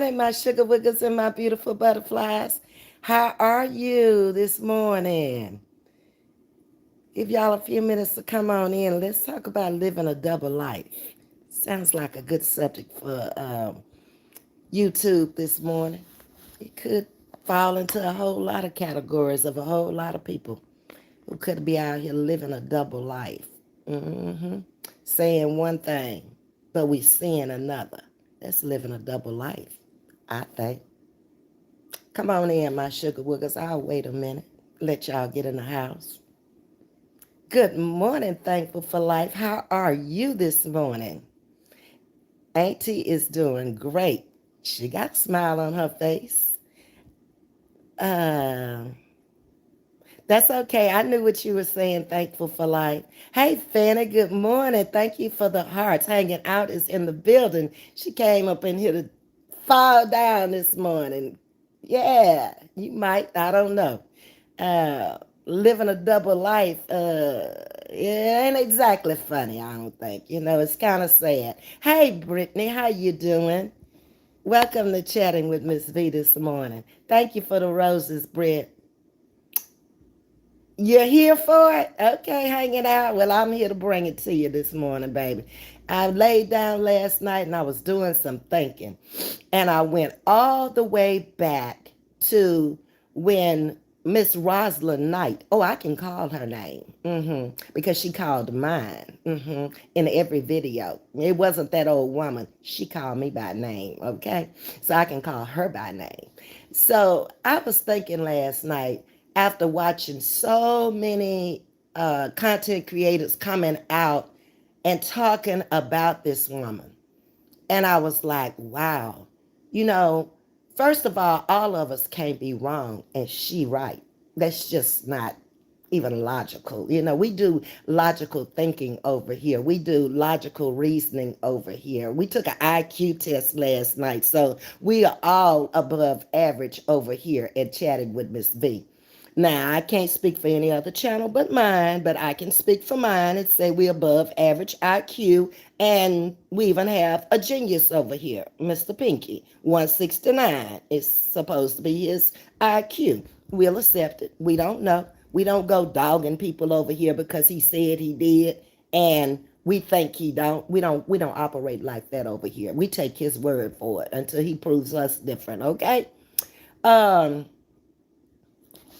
morning, my sugar wiggles and my beautiful butterflies. How are you this morning? Give y'all a few minutes to come on in. Let's talk about living a double life. Sounds like a good subject for YouTube this morning. It could fall into a whole lot of categories of a whole lot of people who could be out here living a double life. hmm Saying one thing, but we seeing another. That's living a double life, I think. Come on in, my sugar woogers. I'll wait a minute. Let y'all get in the house. Good morning, Thankful for Life. How are you this morning? Auntie is doing great. She got a smile on her face. Uh, that's okay. I knew what you were saying, Thankful for Life. Hey, Fanny, good morning. Thank you for the hearts. Hanging out is in the building. She came up in here to fall down this morning. Yeah, you might. I don't know. Uh, Living a double life, it ain't exactly funny, I don't think. It's kind of sad. Hey, Brittany, how you doing? Welcome to Chatting with Ms.V this morning. Thank you for the roses, Britt. You're here for it? Okay, hanging out. Well, I'm here to bring it to you this morning, baby. I laid down last night and I was doing some thinking. And I went all the way back to when Miss Rosalind Knight, oh, I can call her name, because she called mine in every video. It wasn't that old woman. She called me by name, okay? So I can call her by name. So I was thinking last night, after watching so many content creators coming out and talking about this woman. And I was like, wow, you know, first of all of us can't be wrong and she right. That's just not even logical. We do logical thinking over here. We do logical reasoning over here. We took an IQ test last night, so we are all above average over here at Chatting with Miss V. Now, I can't speak for any other channel but mine, but I can speak for mine and say we're above average IQ, and we even have a genius over here, Mr. Pinky. 169 is supposed to be his IQ. We'll accept it. We don't know. We don't go dogging people over here because he said he did, and we think he don't. We don't operate like that over here. We take his word for it until he proves us different, okay? Um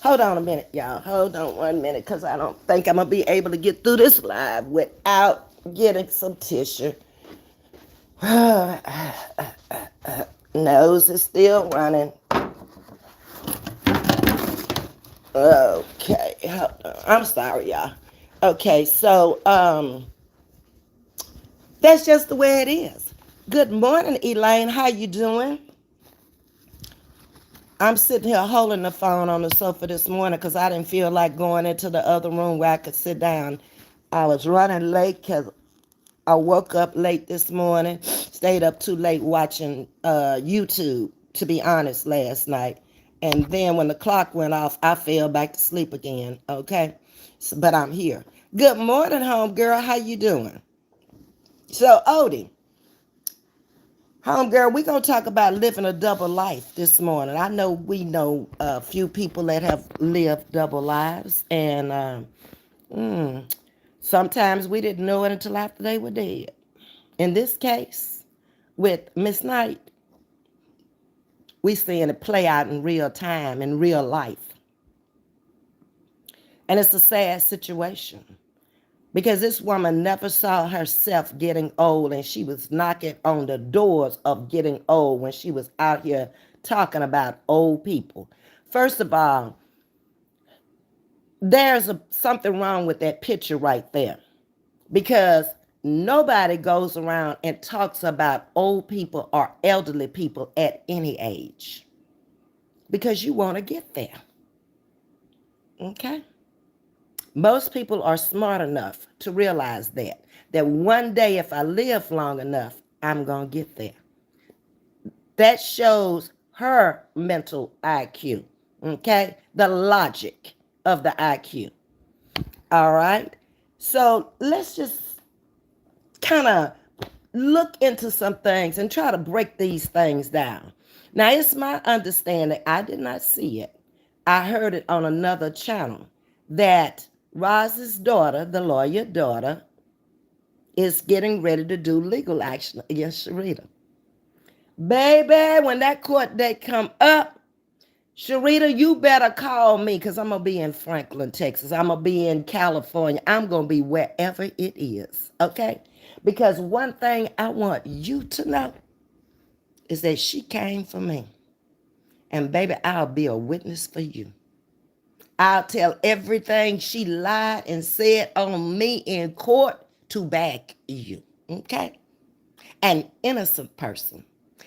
Hold on a minute, y'all. Hold on 1 minute, because I don't think I'm going to be able to get through this live without getting some tissue. Nose is still running. Okay, hold on. I'm sorry, y'all. Okay, so that's just the way it is. Good morning, Elaine. How you doing? I'm sitting here holding the phone on the sofa this morning because I didn't feel like going into the other room where I could sit down. I was running late because I woke up late this morning, stayed up too late watching YouTube, to be honest, last night. And then when the clock went off, I fell back to sleep again, okay? But I'm here. Good morning, homegirl. How you doing? So, Odie, homegirl, we're going to talk about living a double life this morning. I know we know a few people that have lived double lives, and sometimes we didn't know it until after they were dead. In this case, with Miss Knight, we seeing it play out in real time, in real life. And it's a sad situation because this woman never saw herself getting old, and she was knocking on the doors of getting old when she was out here talking about old people. First of all, there's something wrong with that picture right there, because nobody goes around and talks about old people or elderly people at any age, because you want to get there. Okay? Most people are smart enough to realize that one day, if I live long enough, I'm going to get there. That shows her mental IQ. Okay? The logic of the IQ. All right? So let's just kind of look into some things and try to break these things down. Now, it's my understanding, I did not see it. I heard it on another channel that Roz's daughter, the lawyer daughter, is getting ready to do legal action against Sharita. Baby, when that court date come up, Sharita, you better call me because I'm going to be in Franklin, Texas. I'm going to be in California. I'm going to be wherever it is, okay? Because one thing I want you to know is that she came for me. And baby, I'll be a witness for you. I'll tell everything she lied and said on me in court to back you, okay? An innocent person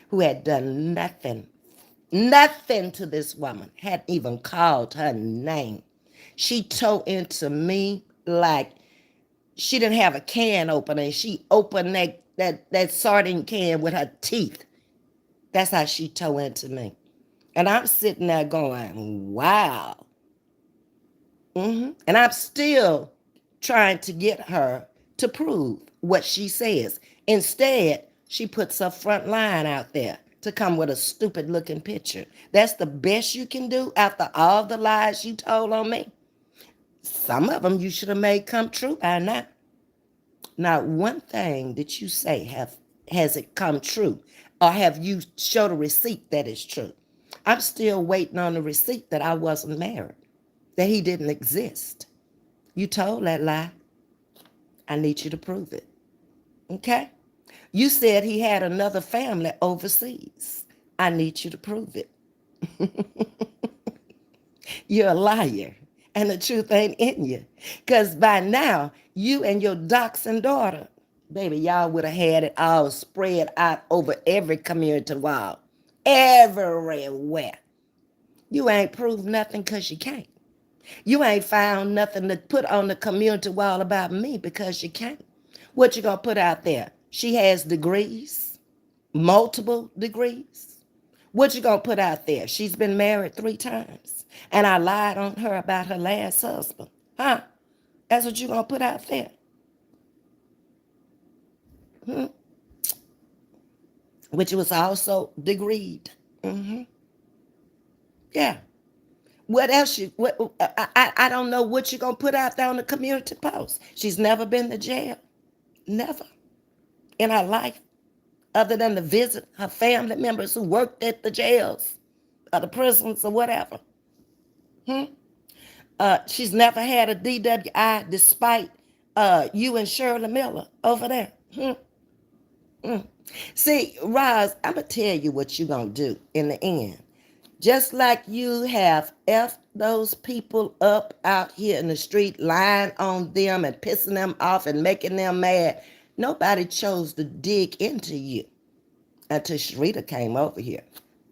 who had done nothing to this woman, hadn't even called her name. She tore into me like she didn't have a can opener and she opened that sardine can with her teeth. That's how she tore into me. And I'm sitting there going, wow. And I'm still trying to get her to prove what she says. Instead, she puts her front line out there to come with a stupid looking picture. That's the best you can do after all the lies you told on me. Some of them you should have made come true by now. Not one thing that you say has it come true, or have you showed a receipt that is true. I'm still waiting on the receipt that I wasn't married, that he didn't exist. You told that lie. I need you to prove it. Okay? You said he had another family overseas. I need you to prove it. You're a liar, and the truth ain't in you. Because by now, you and your dachshund daughter, baby, y'all would have had it all spread out over every community wall. Everywhere. You ain't proved nothing because you can't. You ain't found nothing to put on the community wall about me because you can't. What you gonna put out there? She has degrees, multiple degrees. What you gonna put out there? She's been married 3 times, and I lied on her about her last husband. Huh? That's what you gonna put out there? Hmm? Which was also degreed. Yeah. What else you? What? I don't know what you're gonna put out there on the community post. She's never been to jail, never in her life, other than to visit her family members who worked at the jails or the prisons or whatever. Hmm? She's never had a DWI despite you and Shirley Miller over there. See, Roz, I'm going to tell you what you're going to do in the end. Just like you have effed those people up out here in the street, lying on them and pissing them off and making them mad, nobody chose to dig into you until Sharita came over here.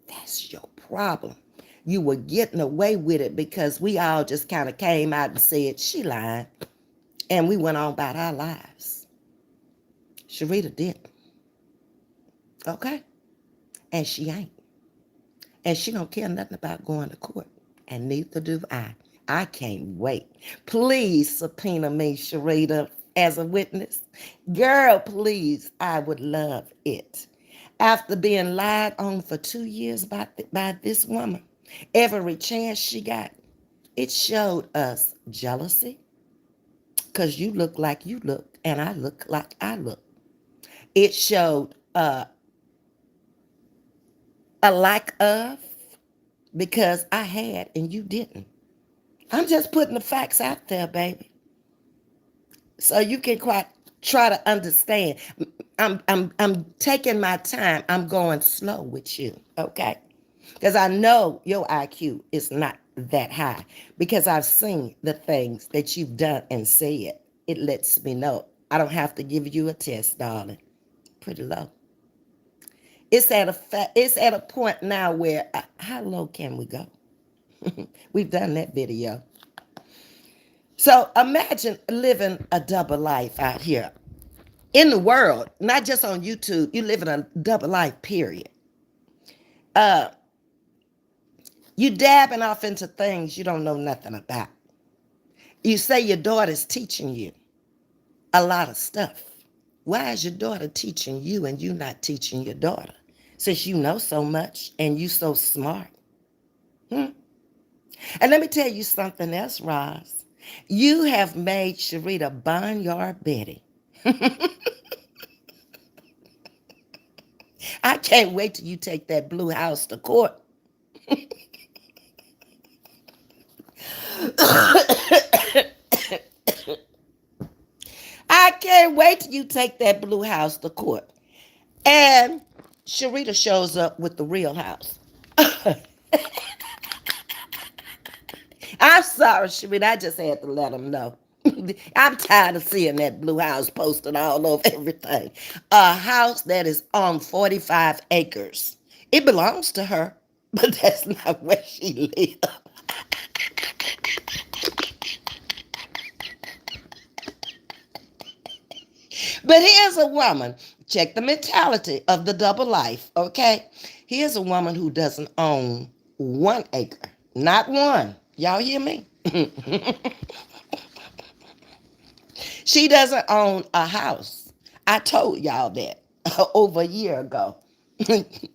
That's your problem. You were getting away with it because we all just kind of came out and said, she lied. And we went on about our lives. Sharita didn't. Okay? And she ain't. And she don't care nothing about going to court. And neither do I. I can't wait. Please subpoena me, Sharita, as a witness. Girl, please. I would love it. After being lied on for 2 years by this woman, every chance she got, it showed us jealousy, because you look like you look, and I look like I look. It showed a lack of, because I had and you didn't. I'm just putting the facts out there, baby, so you can quite try to understand. I'm taking my time. I'm going slow with you, okay? Because I know your IQ is not that high, because I've seen the things that you've done and said. It lets me know I don't have to give you a test, darling. Pretty low. It's at a point now where how low can we go? We've done that video. So imagine living a double life out here in the world, not just on YouTube. You live in a double life, period. Uh, you dabbing off into things you don't know nothing about. You say your daughter's teaching you a lot of stuff. Why is your daughter teaching you and you not teaching your daughter? since you know so much and you so smart. Hmm? And let me tell you something else, Roz. You have made Sharita Barnyard Betty. I can't wait till you take that blue house to court. I can't wait till you take that blue house to court. And Sharita shows up with the real house. I'm sorry, Sharita. I just had to let them know. I'm tired of seeing that blue house posted all over everything. A house that is on 45 acres. It belongs to her, but that's not where she lives. But here's a woman. Check the mentality of the double life, okay? Here's a woman who doesn't own 1 acre. Not one. Y'all hear me? She doesn't own a house. I told y'all that over a year ago.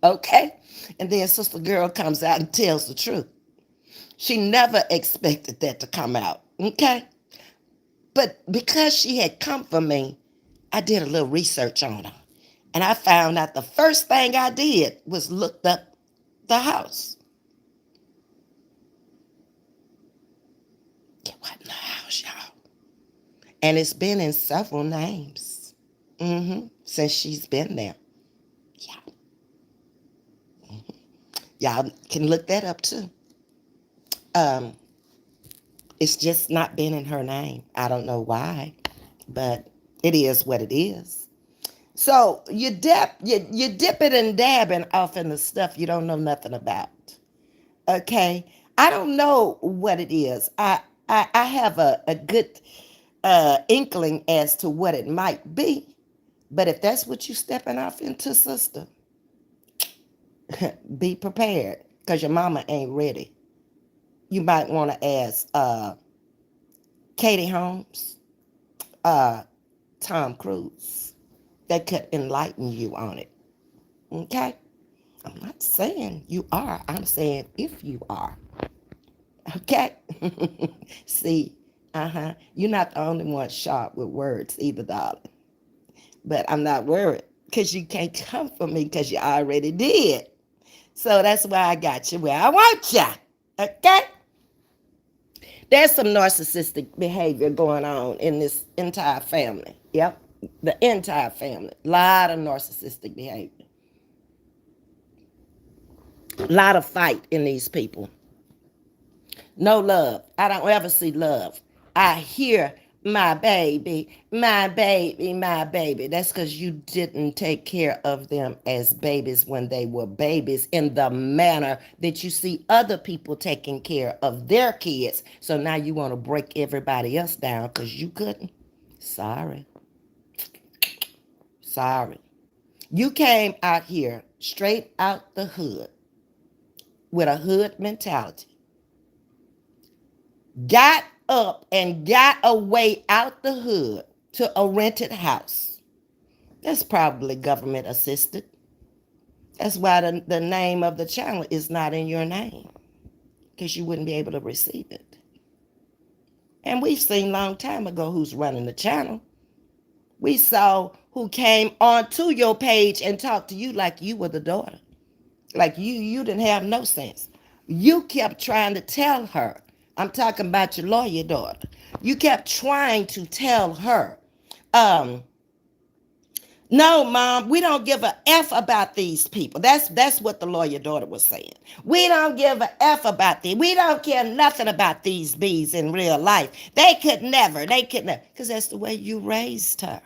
Okay? And then Sister Girl comes out and tells the truth. She never expected that to come out. Okay? But because she had come for me, I did a little research on her. And I found out the first thing I did was looked up the house. It wasn't a house, y'all. And it's been in several names since she's been there. Yeah. Y'all can look that up too. Um, it's just not been in her name. I don't know why, but it is what it is. So you dip it and dabbing off in the stuff you don't know nothing about. Okay, I don't know what it is. I have a good inkling as to what it might be, but if that's what you stepping off into, sister, be prepared because your mama ain't ready. You might want to ask Katie Holmes, uh, Tom Cruise. They could enlighten you on it. Okay? I'm not saying you are. I'm saying if you are. Okay? See, you're not the only one sharp with words either, darling. But I'm not worried because you can't come for me because you already did. So that's why I got you where I want you. Okay? There's some narcissistic behavior going on in this entire family. Yep. The entire family. A lot of narcissistic behavior. A lot of fight in these people. No love. I don't ever see love. I hear my baby, my baby, my baby. That's because you didn't take care of them as babies when they were babies in the manner that you see other people taking care of their kids. So now you want to break everybody else down because you couldn't. Sorry. Sorry. You came out here straight out the hood with a hood mentality. Got up and got away out the hood to a rented house. That's probably government assisted. That's why the name of the channel is not in your name, because you wouldn't be able to receive it. And we've seen a long time ago who's running the channel. We saw who came onto your page and talked to you like you were the daughter. Like you didn't have no sense. You kept trying to tell her. I'm talking about your lawyer daughter. You kept trying to tell her, no, mom, we don't give a F about these people. That's what the lawyer daughter was saying. We don't give a F about them. We don't care nothing about these bees in real life. They could never. Because that's the way you raised her.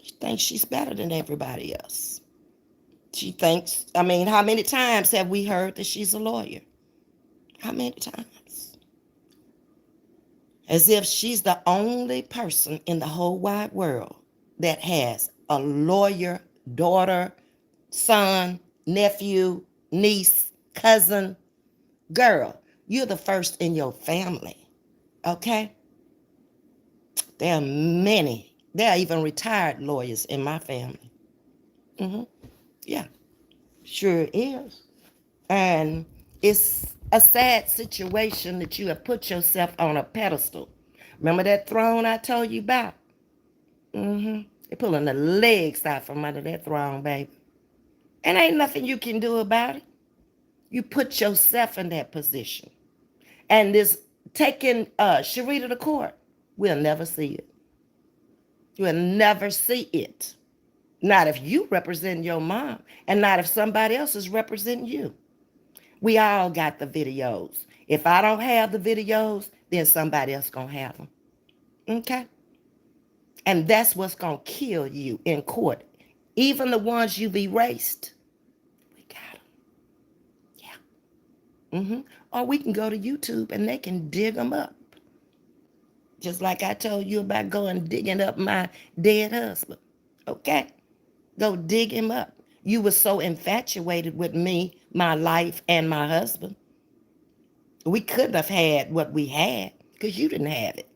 She thinks she's better than everybody else. She thinks, how many times have we heard that she's a lawyer? How many times? As if she's the only person in the whole wide world that has a lawyer, daughter, son, nephew, niece, cousin. Girl, you're the first in your family, okay? There are many. There are even retired lawyers in my family. Yeah. Sure is. And it's a sad situation that you have put yourself on a pedestal. Remember that throne I told you about? They're pulling the legs out from under that throne, baby. And ain't nothing you can do about it. You put yourself in that position. And this taking Sharita to court, we'll never see it. You'll never see it. Not if you represent your mom, and not if somebody else is representing you. We all got the videos. If I don't have the videos, then somebody else gonna have them. Okay? And that's what's gonna kill you in court. Even the ones you've erased, we got them. Yeah. Or we can go to YouTube and they can dig them up. Just like I told you about going digging up my dead husband. Okay? Go dig him up. You were so infatuated with me, my life, and my husband. We couldn't have had what we had because you didn't have it.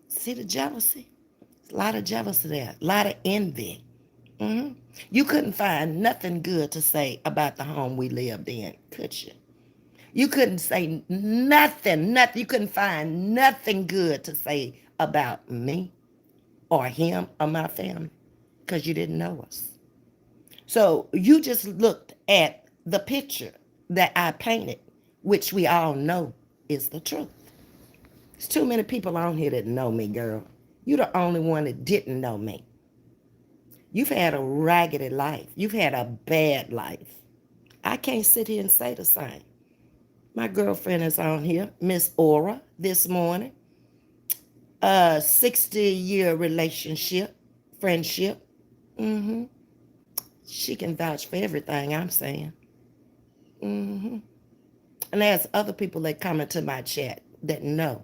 See the jealousy? There's a lot of jealousy there, a lot of envy. You couldn't find nothing good to say about the home we lived in, could you? You couldn't say nothing. You couldn't find nothing good to say about me or him or my family because you didn't know us. So you just looked at the picture that I painted, which we all know is the truth. There's too many people on here that know me, girl. You're the only one that didn't know me. You've had a raggedy life. You've had a bad life. I can't sit here and say the same. My girlfriend is on here, Miss Aura, this morning. 60-year relationship, friendship. She can vouch for everything I'm saying. And there's other people that come into my chat that know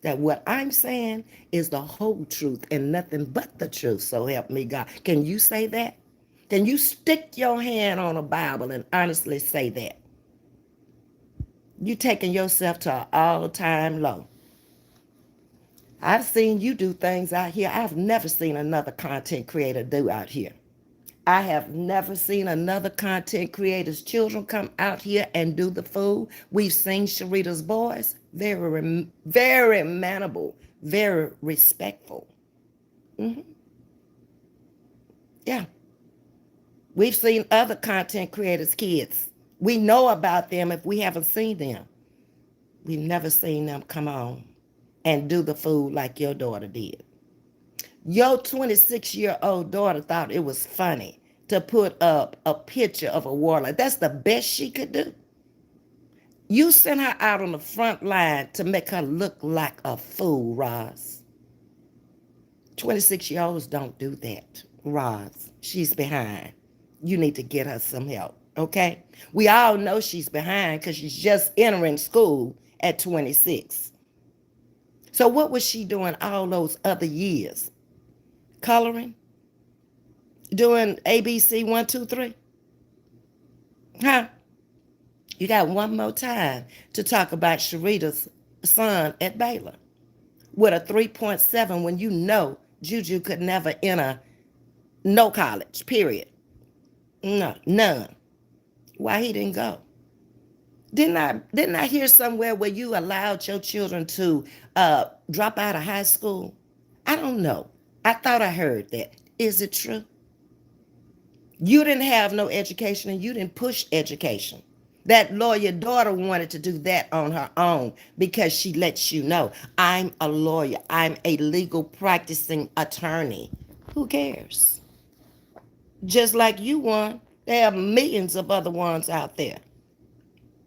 that what I'm saying is the whole truth and nothing but the truth. So help me God. Can you say that? Can you stick your hand on a Bible and honestly say that? You taking yourself to an all-time low. I've seen you do things out here I've never seen another content creator do out here. I have never seen another content creator's children come out here and do the food. We've seen Sharita's boys, very, very manable, very respectful. Yeah. We've seen other content creators' kids. We know about them if we haven't seen them. We've never seen them come on and do the food like your daughter did. Your 26-year-old daughter thought it was funny to put up a picture of a warlord. That's the best she could do. You sent her out on the front line to make her look like a fool, Roz. 26-year-olds don't do that, Roz. She's behind. You need to get her some help, okay? We all know she's behind because she's just entering school at 26. So what was she doing all those other years? Coloring? Doing ABC 1, 2, 3? Huh? You got one more time to talk about Sharita's son at Baylor with a 3.7 when you know Juju could never enter no college, period. No, none. Why he didn't go? Didn't I hear somewhere where you allowed your children to drop out of high school? I don't know. I thought I heard that. Is it true? You didn't have no education and you didn't push education. That lawyer daughter wanted to do that on her own because she lets you know, I'm a lawyer. I'm a legal practicing attorney. Who cares? Just like you won, there are millions of other ones out there.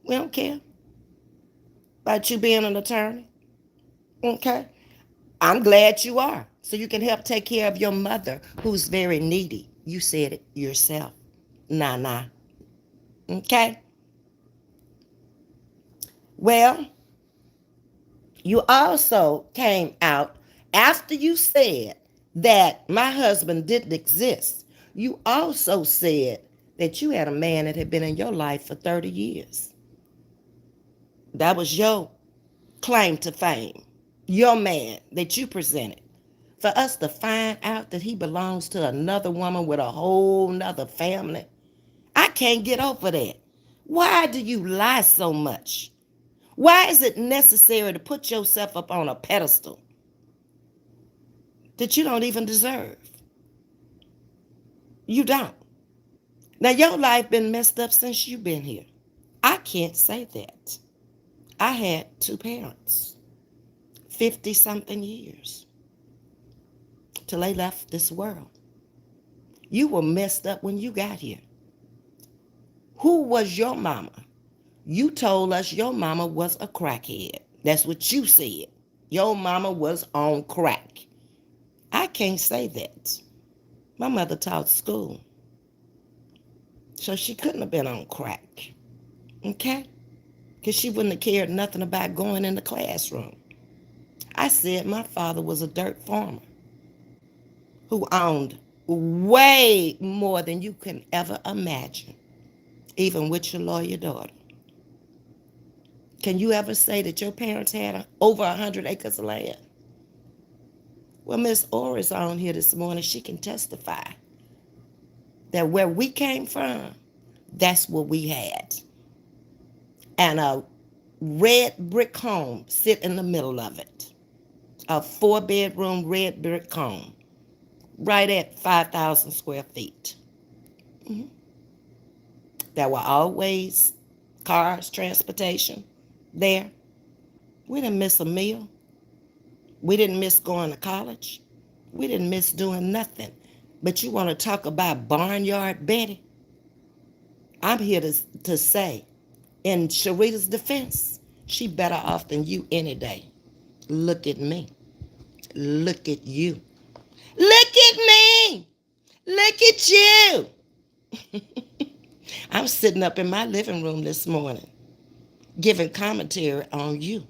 We don't care about you being an attorney. Okay? I'm glad you are. So you can help take care of your mother who's very needy. You said it yourself. Nah. Okay? Well, you also came out after you said that my husband didn't exist. You also said that you had a man that had been in your life for 30 years. That was your claim to fame, your man that you presented. For us to find out that he belongs to another woman with a whole nother family, I can't get over that. Why do you lie so much? Why is it necessary to put yourself up on a pedestal that you don't even deserve? You don't. Now your life been messed up since you've been here. I can't say that. I had two parents, 50 something years till they left this world. You were messed up when you got here. Who was your mama? You told us your mama was a crackhead. That's what you said. Your mama was on crack. I can't say that. My mother taught school, so she couldn't have been on crack. Okay? Because she wouldn't have cared nothing about going in the classroom. I said my father was a dirt farmer who owned way more than you can ever imagine, even with your lawyer daughter. Can you ever say that your parents had over 100 acres of land? Well, Miss Ora's on here this morning. She can testify that where we came from, that's what we had. And a red brick home sit in the middle of it. A 4-bedroom red brick home, right at 5,000 square feet. Mm-hmm. There were always cars, transportation there. We didn't miss a meal. We didn't miss going to college. We didn't miss doing nothing. But you want to talk about Barnyard Betty? I'm here to say, in Sharita's defense, she better off than you any day. Look at me. Look at you. Look at me. Look at you. I'm sitting up in my living room this morning giving commentary on you.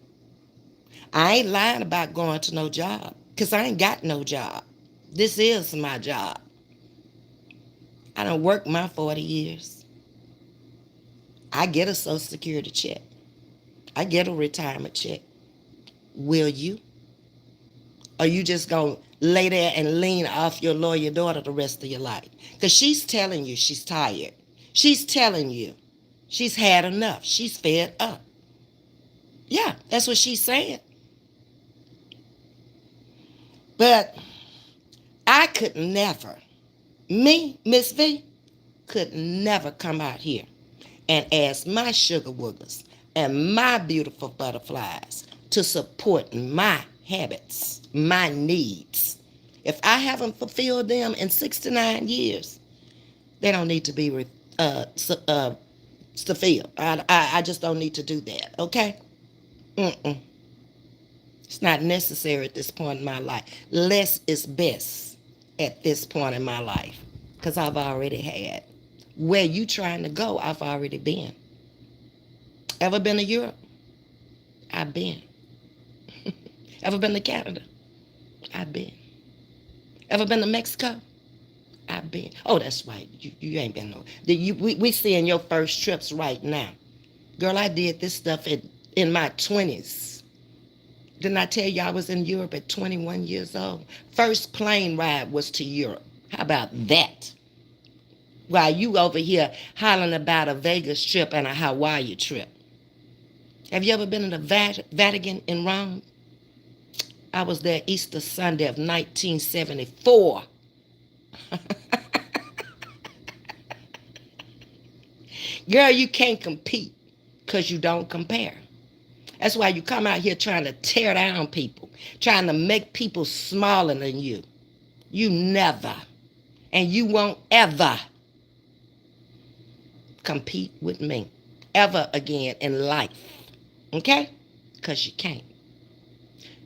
I ain't lying about going to no job because I ain't got no job. This is my job. I done worked my 40 years. I get a Social Security check. I get a retirement check. Will you? Or you just going to lay there and lean off your lawyer daughter the rest of your life? Because she's telling you she's tired. She's telling you she's had enough. She's fed up. Yeah, that's what she's saying. But I could never, me, Ms. V, could never come out here and ask my sugar woogers and my beautiful butterflies to support my habits, my needs. If I haven't fulfilled them in 69 years, they don't need to be fulfilled. I just don't need to do that, okay? Mm-mm. It's not necessary at this point in my life. Less is best at this point in my life because I've already had. Where you trying to go, I've already been. Ever been to Europe? I've been. Ever been to Canada? I've been. Ever been to Mexico? I've been. Oh, that's right. You ain't been no. We seeing your first trips right now. Girl, I did this stuff in my 20s. Didn't I tell you I was in Europe at 21 years old? First plane ride was to Europe. How about that? While you over here hollering about a Vegas trip and a Hawaii trip. Have you ever been in the Vatican in Rome? I was there Easter Sunday of 1974. Girl, you can't compete because you don't compare. That's why you come out here trying to tear down people, trying to make people smaller than you. You never, and you won't ever compete with me ever again in life. Okay? Because you can't.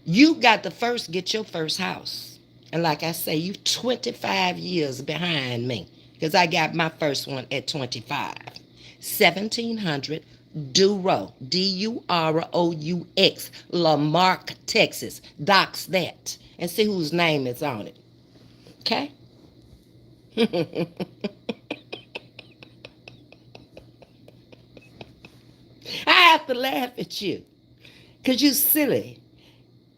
You got to first get your first house. And like I say, you 25 years behind me because I got my first one at 25. 1700 Duro, Durous, Lamarck, Texas. Docs that and see whose name is on it. Okay? I have to laugh at you because you silly.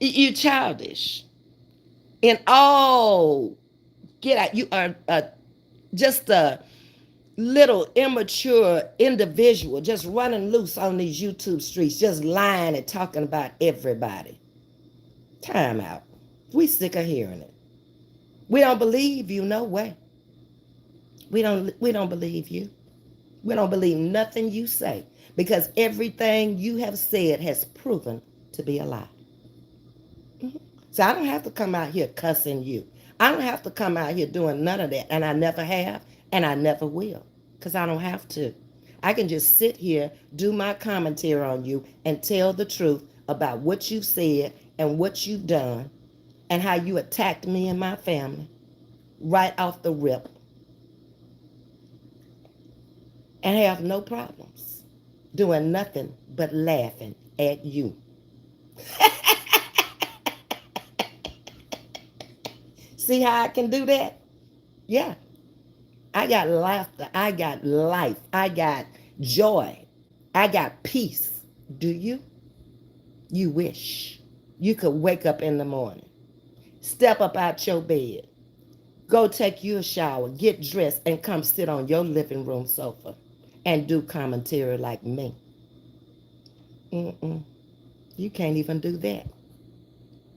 You childish. And all get out. You are just a little immature individual just running loose on these YouTube streets, just lying and talking about everybody. Time out. We sick of hearing it. We don't believe you, no way. We don't believe you. We don't believe nothing you say because everything you have said has proven to be a lie. Mhm. So I don't have to come out here cussing you. I don't have to come out here doing none of that. And I never have, and I never will, because I don't have to. I can just sit here, do my commentary on you, and tell the truth about what you've said and what you've done and how you attacked me and my family right off the rip and have no problems doing nothing but laughing at you. See how I can do that? Yeah. I got laughter. I got life. I got joy. I got peace. Do you? You wish you could wake up in the morning, step up out your bed, go take you a shower, get dressed, and come sit on your living room sofa and do commentary like me. Mm-mm. You can't even do that,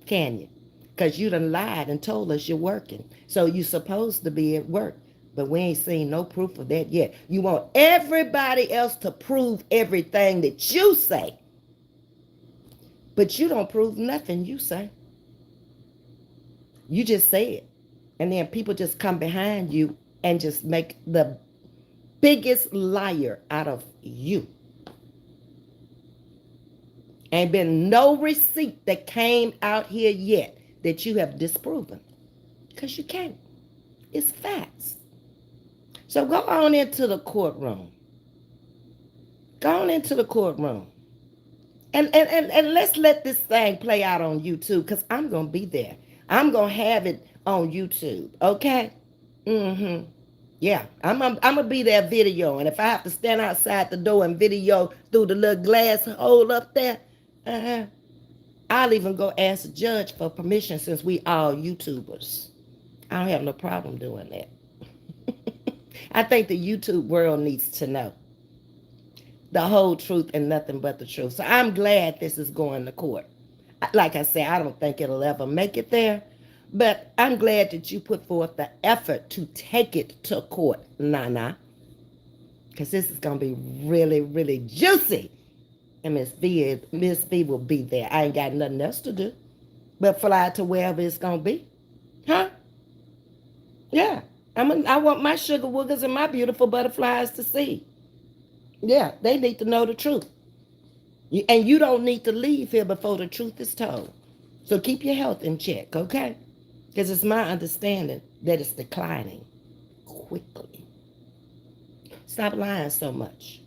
can you? Because you done lied and told us you're working. So you supposed to be at work. But we ain't seen no proof of that yet. You want everybody else to prove everything that you say. But you don't prove nothing you say. You just say it. And then people just come behind you and just make the biggest liar out of you. Ain't been no receipt that came out here yet that you have disproven. Because you can't. It's facts. So go on into the courtroom. Go on into the courtroom. And let's let this thing play out on YouTube because I'm going to be there. I'm going to have it on YouTube. Okay? Mm-hmm. Yeah. I'm going to be there video. And if I have to stand outside the door and video through the little glass hole up there, I'll even go ask the judge for permission since we all YouTubers. I don't have no problem doing that. I think the YouTube world needs to know the whole truth and nothing but the truth. So I'm glad this is going to court. Like I said, I don't think it'll ever make it there, but I'm glad that you put forth the effort to take it to court, Nana, because this is going to be really, really juicy. And Ms.V will be there. I ain't got nothing else to do but fly to wherever it's going to be. Huh? Yeah. I want my sugar woogers and my beautiful butterflies to see. Yeah, they need to know the truth. And you don't need to leave here before the truth is told. So keep your health in check, okay? Because it's my understanding that it's declining quickly. Stop lying so much.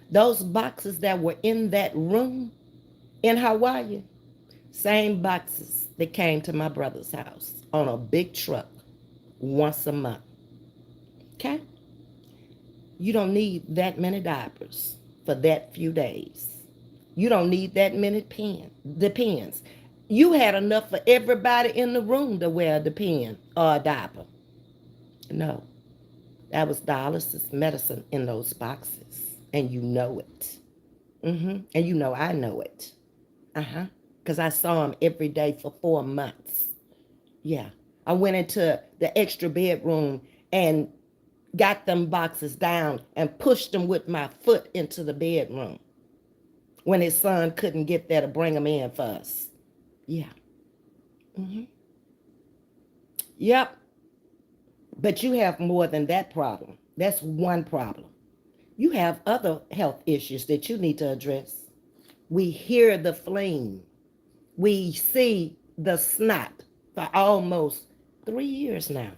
Those boxes that were in that room in Hawaii, same boxes that came to my brother's house on a big truck once a month. Okay? You don't need that many diapers for that few days. You don't need that many depends. You had enough for everybody in the room to wear a depend or a diaper. No, that was dialysis medicine in those boxes, and you know it. And you know I know it. Because I saw him every day for 4 months. Yeah. I went into the extra bedroom and got them boxes down and pushed them with my foot into the bedroom when his son couldn't get there to bring them in for us. Yeah. Yep. But you have more than that problem. That's one problem. You have other health issues that you need to address. We hear the flame. We see the snot for almost 3 years now.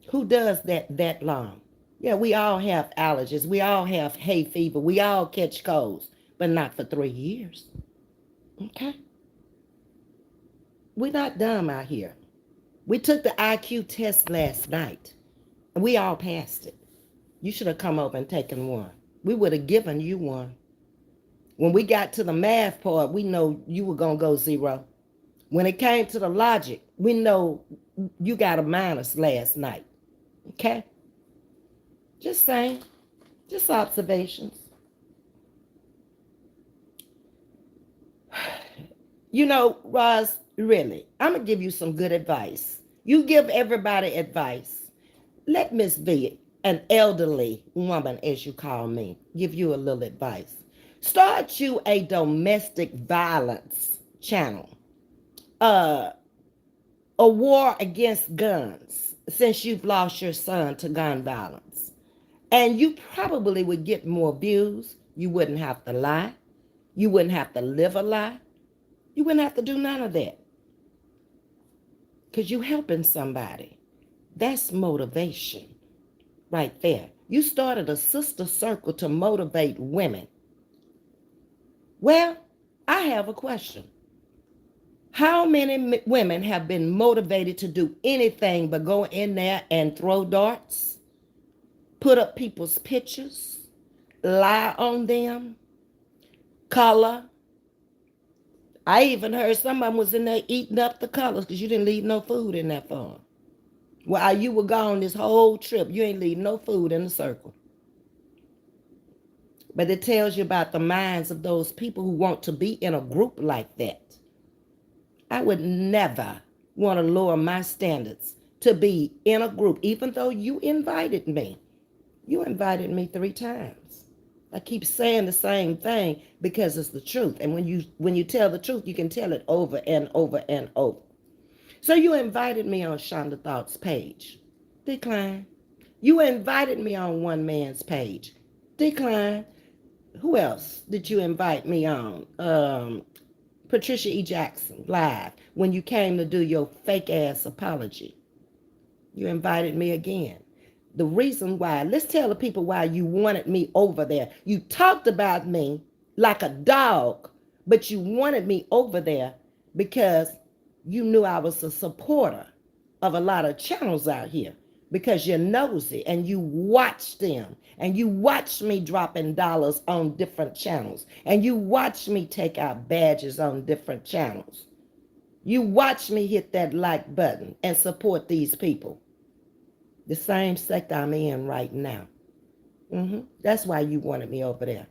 Who does that long? Yeah, we all have allergies. We all have hay fever. We all catch colds, but not for 3 years. Okay? We're not dumb out here. We took the IQ test last night, and we all passed it. You should have come over and taken one. We would have given you one. When we got to the math part, we know you were going to go zero. When it came to the logic, we know you got a minus last night. Okay? Just saying. Just observations. You know, Roz, really, I'm going to give you some good advice. You give everybody advice. Let Miss V, an elderly woman, as you call me, give you a little advice. Start you a domestic violence channel. Uh, a war against guns, since you've lost your son to gun violence. And you probably would get more views. You wouldn't have to lie. You wouldn't have to live a lie. You wouldn't have to do none of that because you're helping somebody. That's motivation right there. You started a sister circle to motivate women. Well, I have a question. How many women have been motivated to do anything but go in there and throw darts, put up people's pictures, lie on them, color? I even heard somebody was in there eating up the colors because you didn't leave no food in that farm. While you were gone this whole trip, you ain't leave no food in the circle. But it tells you about the minds of those people who want to be in a group like that. I would never want to lower my standards to be in a group, even though you invited me. You invited me 3 times. I keep saying the same thing because it's the truth. And when you tell the truth, you can tell it over and over and over. So you invited me on Shonda Thoughts page. Decline. You invited me on one man's page. Decline. Who else did you invite me on? Patricia E. Jackson live when you came to do your fake ass apology. You invited me again. The reason why, let's tell the people why you wanted me over there. You talked about me like a dog, but you wanted me over there because you knew I was a supporter of a lot of channels out here because you're nosy and you watch them and you watch me dropping dollars on different channels and you watch me take out badges on different channels. You watch me hit that like button and support these people. The same sector I'm in right now. That's why you wanted me over there.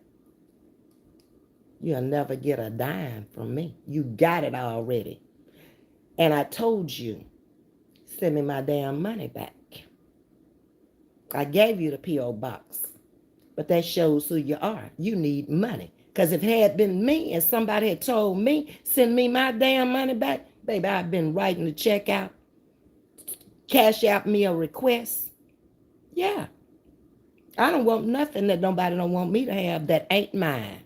You'll never get a dime from me. You got it already. And I told you, send me my damn money back. I gave you the P.O. box. But that shows who you are. You need money. Because if it had been me and somebody had told me, send me my damn money back, baby, I've been writing the check out, cash out me a request. Yeah. I don't want nothing that nobody don't want me to have that ain't mine.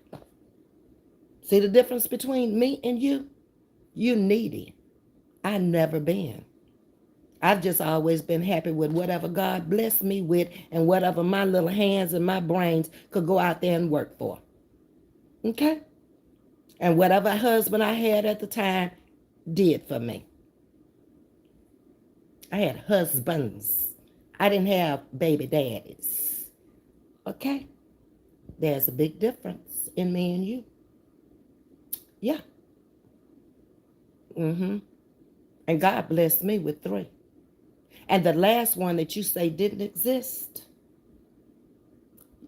See the difference between me and you? You needy. I never been. I've just always been happy with whatever God blessed me with and whatever my little hands and my brains could go out there and work for. Okay? And whatever husband I had at the time did for me. I had husbands. I didn't have baby daddies. Okay? There's a big difference in me and you. Yeah. And God blessed me with 3. And the last one that you say didn't exist,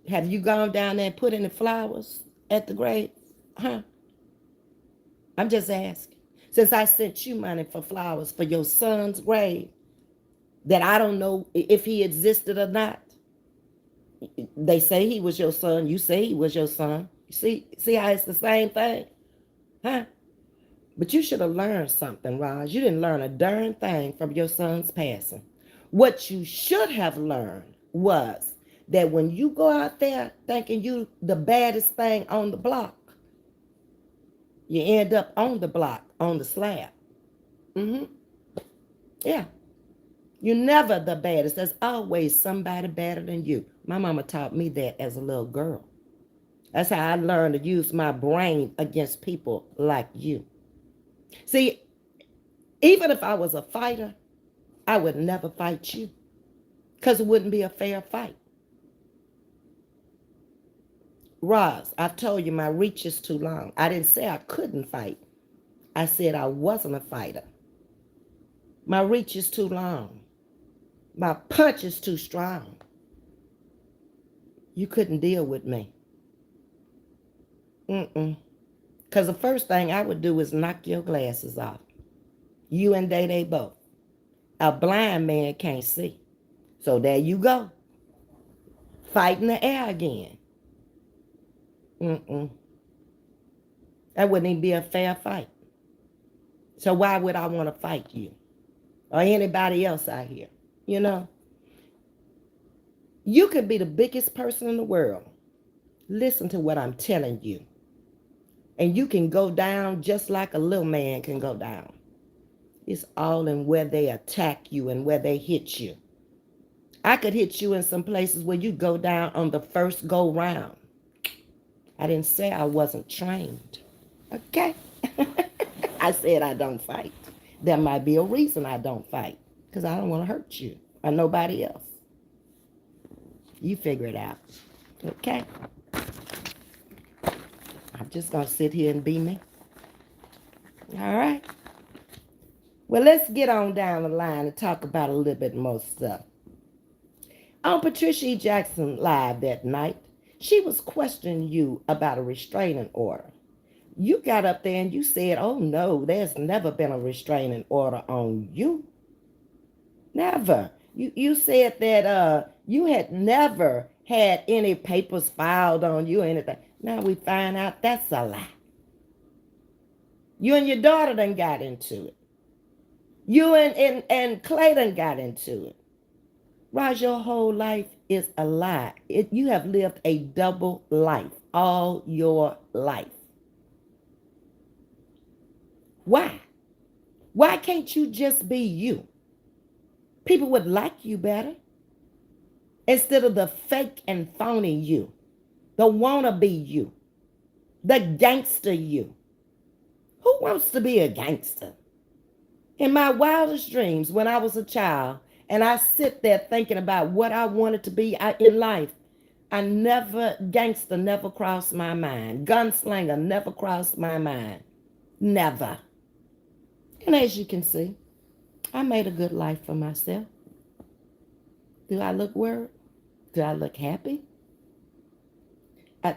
have you gone down there and put any flowers at the grave? Huh? I'm just asking. Since I sent you money for flowers for your son's grave, that I don't know if he existed or not. They say he was your son. You say he was your son. See how it's the same thing? Huh? But you should have learned something, Roz. You didn't learn a darn thing from your son's passing. What you should have learned was that when you go out there thinking you the baddest thing on the block, you end up on the block, on the slab. Yeah. You're never the baddest. There's always somebody better than you. My mama taught me that as a little girl. That's how I learned to use my brain against people like you. See, even if I was a fighter, I would never fight you because it wouldn't be a fair fight. Roz, I've told you my reach is too long. I didn't say I couldn't fight. I said I wasn't a fighter. My reach is too long. My punch is too strong. You couldn't deal with me. Mm-mm. Because the first thing I would do is knock your glasses off. You and Day both. A blind man can't see. So there you go. Fight in the air again. Mm-mm. That wouldn't even be a fair fight. So why would I want to fight you? Or anybody else out here? You know? You could be the biggest person in the world. Listen to what I'm telling you. And you can go down just like a little man can go down. It's all in where they attack you and where they hit you. I could hit you in some places where you go down on the first go round. I didn't say I wasn't trained. Okay? I said I don't fight. There might be a reason I don't fight. Because I don't want to hurt you or nobody else. You figure it out. Okay? I'm just going to sit here and be me. All right? Well, let's get on down the line and talk about a little bit more stuff. On Patricia E. Jackson Live that night, she was questioning you about a restraining order. You got up there and you said, oh no, there's never been a restraining order on you. Never. You said that you had never had any papers filed on you or anything. Now we find out that's a lie. You and your daughter done got into it. You and Clay done got into it. Raj, your whole life is a lie. You have lived a double life all your life. Why? Why can't you just be you? People would like you better instead of the fake and phony you, the wannabe you, the gangster you. Who wants to be a gangster? In my wildest dreams, when I was a child, and I sit there thinking about what I wanted to be in life, gangster never crossed my mind. Gunslinger never crossed my mind. Never. And as you can see, I made a good life for myself. Do I look worried? Do I look happy?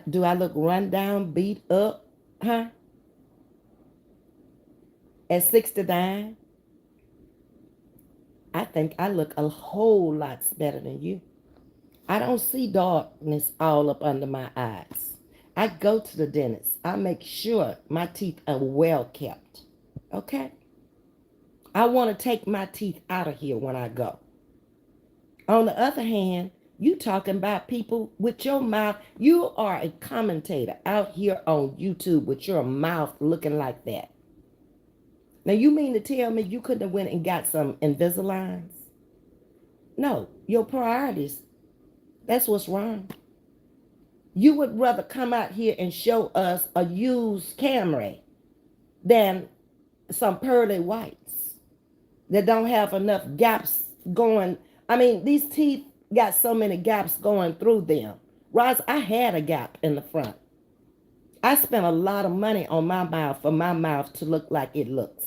Do I look run down, beat up? Huh? At 69, I think I look a whole lot better than you. I don't see darkness all up under my eyes. I go to the dentist. I make sure my teeth are well kept. Okay? I want to take my teeth out of here when I go. On the other hand, you talking about people with your mouth. You are a commentator out here on YouTube with your mouth looking like that. Now you mean to tell me you couldn't have went and got some Invisaligns? No, your priorities. That's what's wrong. You would rather come out here and show us a used Camry than some pearly whites that don't have enough gaps going. I mean, these teeth got so many gaps going through them. Roz, I had a gap in the front. I spent a lot of money on my mouth for my mouth to look like it looks.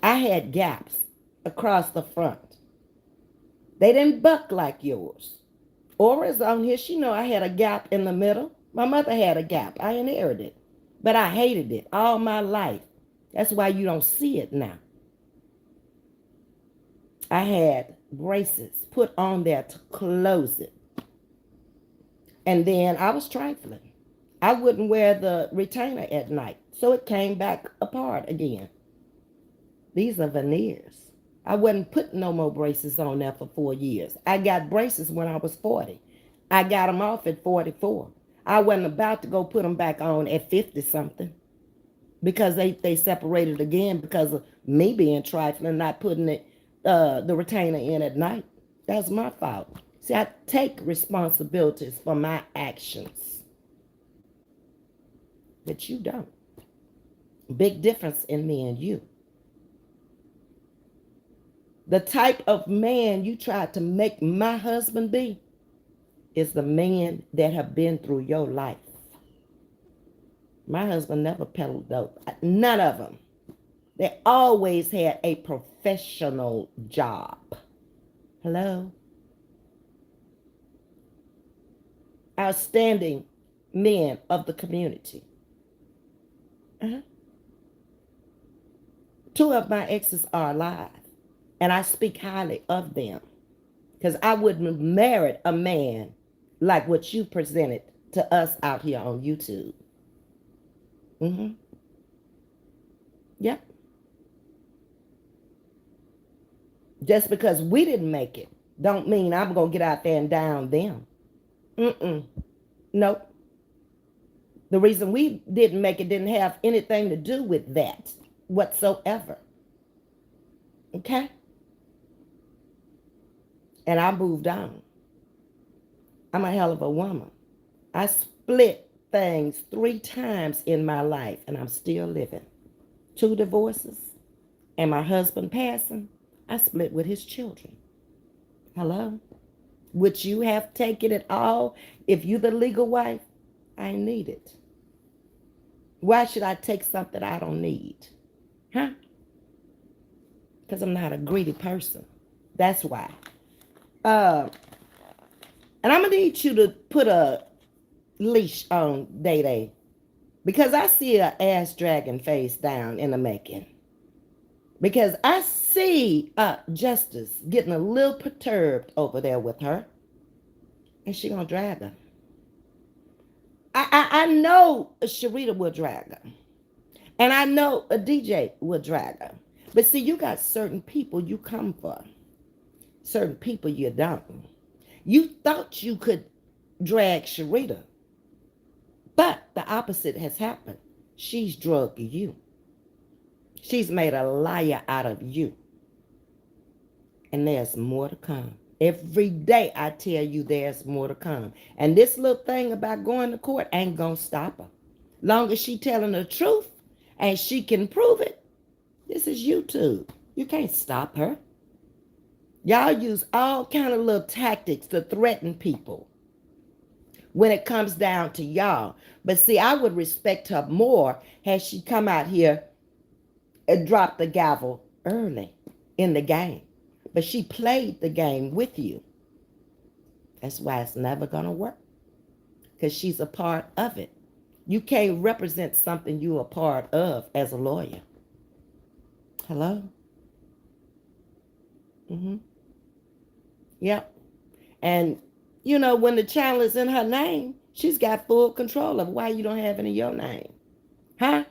I had gaps across the front. They didn't buck like yours. Aura's on here. She know I had a gap in the middle. My mother had a gap. I inherited it. But I hated it all my life. That's why you don't see it now. I had braces put on there to close it. And then I was trifling. I wouldn't wear the retainer at night. So it came back apart again. These are veneers. I wasn't putting no more braces on there for 4 years. I got braces when I was 40. I got them off at 44. I wasn't about to go put them back on at 50 something because they separated again because of me being trifling, not putting the retainer in at night. That's my fault. See, I take responsibilities for my actions, but you don't. Big difference in me and you. The type of man you tried to make my husband be is the man that have been through your life. My husband never peddled dope. None of them. They always had a professional job. Hello? outstanding men of the community. Uh-huh. Two of my exes are alive, and I speak highly of them because I wouldn't have married a man like what you presented to us out here on YouTube. Mm-hmm. Yep. Just because we didn't make it, don't mean I'm gonna get out there and down them. Mm-mm. Nope. The reason we didn't make it didn't have anything to do with that whatsoever. Okay? And I moved on. I'm a hell of a woman. I split things 3 times in my life and I'm still living. 2 divorces and my husband passing. I split with his children. Hello? Would you have taken it all if you the legal wife? I need it. Why should I take something I don't need? Huh? Because I'm not a greedy person. That's why. Uh, and I'm going to need you to put a leash on Day Day. Because I see her ass dragging face down in the making. Because I see Justice getting a little perturbed over there with her. And she going to drag her. I know Sharita will drag her. And I know a DJ will drag her. But see, you got certain people you come for. Certain people you don't. You thought you could drag Sharita. But the opposite has happened. She's drugged you. She's made a liar out of you. And there's more to come. Every day I tell you there's more to come. And this little thing about going to court ain't gonna stop her. Long as she telling the truth and she can prove it, this is YouTube. You can't stop her. Y'all use all kind of little tactics to threaten people when it comes down to y'all. But see, I would respect her more had she come out here and dropped the gavel early in the game. But she played the game with you. That's why it's never going to work. Because she's a part of it. You can't represent something you're a part of as a lawyer. Hello? Mm-hmm. Yep. And, you know, when the child is in her name, she's got full control of why you don't have it in your name. Huh?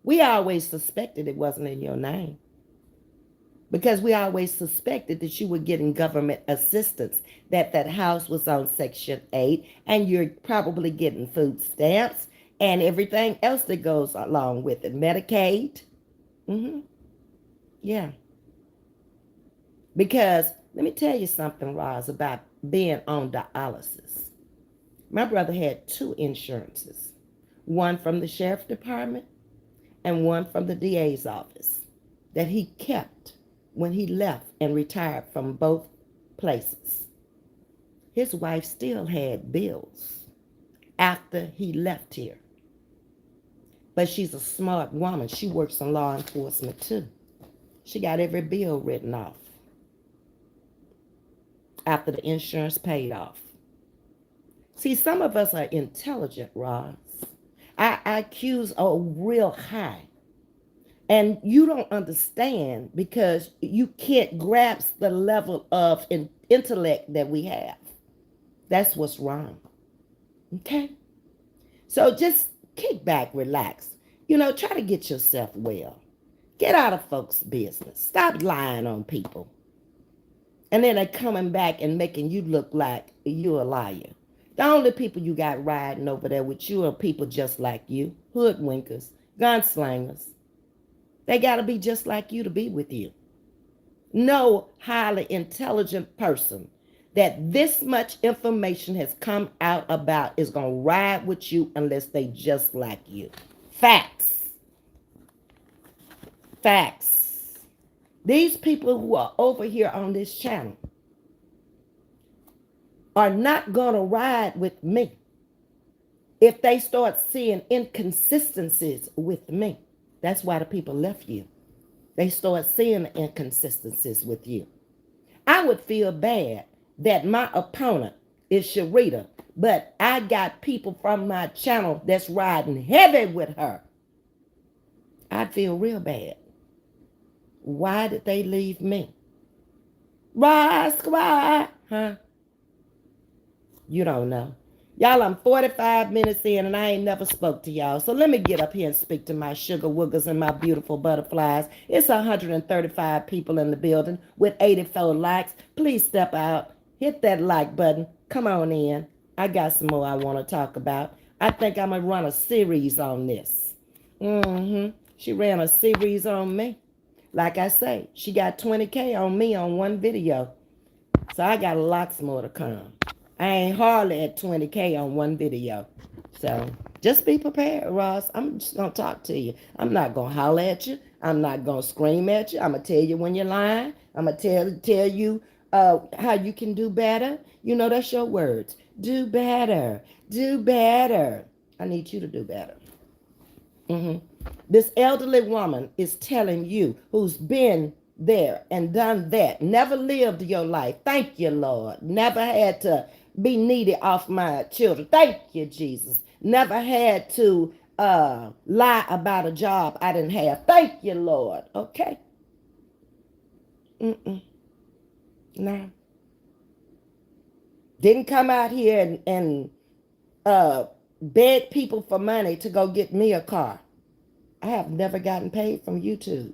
We always suspected it wasn't in your name. Because we always suspected that you were getting government assistance, that house was on Section 8, and you're probably getting food stamps and everything else that goes along with it. Medicaid. Mm-hmm. Yeah. Because let me tell you something, Roz, about being on dialysis. My brother had 2 insurances. One from the sheriff department and one from the DA's office that he kept when he left and retired from both places. His wife still had bills after he left here. But she's a smart woman. She works in law enforcement too. She got every bill written off after the insurance paid off. See, some of us are intelligent, Roz. Our IQs are real high. And you don't understand because you can't grasp the level of intellect that we have. That's what's wrong. Okay? So just kick back, relax. You know, try to get yourself well. Get out of folks' business. Stop lying on people. And then they're coming back and making you look like you're a liar. The only people you got riding over there with you are people just like you. Hoodwinkers, gunslingers. They got to be just like you to be with you. No highly intelligent person that this much information has come out about is going to ride with you unless they just like you. Facts. Facts. These people who are over here on this channel are not going to ride with me if they start seeing inconsistencies with me. That's why the people left you. They start seeing inconsistencies with you. I would feel bad that my opponent is Sharita. But I got people from my channel that's riding heavy with her. I feel real bad. Why did they leave me? Why? Huh? You don't know. Y'all, I'm 45 minutes in and I ain't never spoke to y'all. So let me get up here and speak to my sugar woogers and my beautiful butterflies. It's 135 people in the building with 84 likes. Please step out. Hit that like button. Come on in. I got some more I want to talk about. I think I'm going to run a series on this. She ran a series on me. Like I say, she got 20K on me on one video. So I got lots more to come. I ain't hardly at 20K on one video. So just be prepared, Ross. I'm just going to talk to you. I'm not going to holler at you. I'm not going to scream at you. I'm going to tell you when you're lying. I'm going to tell you how you can do better. You know, that's your words. Do better. Do better. I need you to do better. This elderly woman is telling you who's been there and done that, never lived your life. Thank you, Lord. Never had to be needy off my children. Thank you, Jesus. Never had to lie about a job I didn't have. Thank you, Lord. Okay. No. Didn't come out here and beg people for money to go get me a car. I have never gotten paid from YouTube.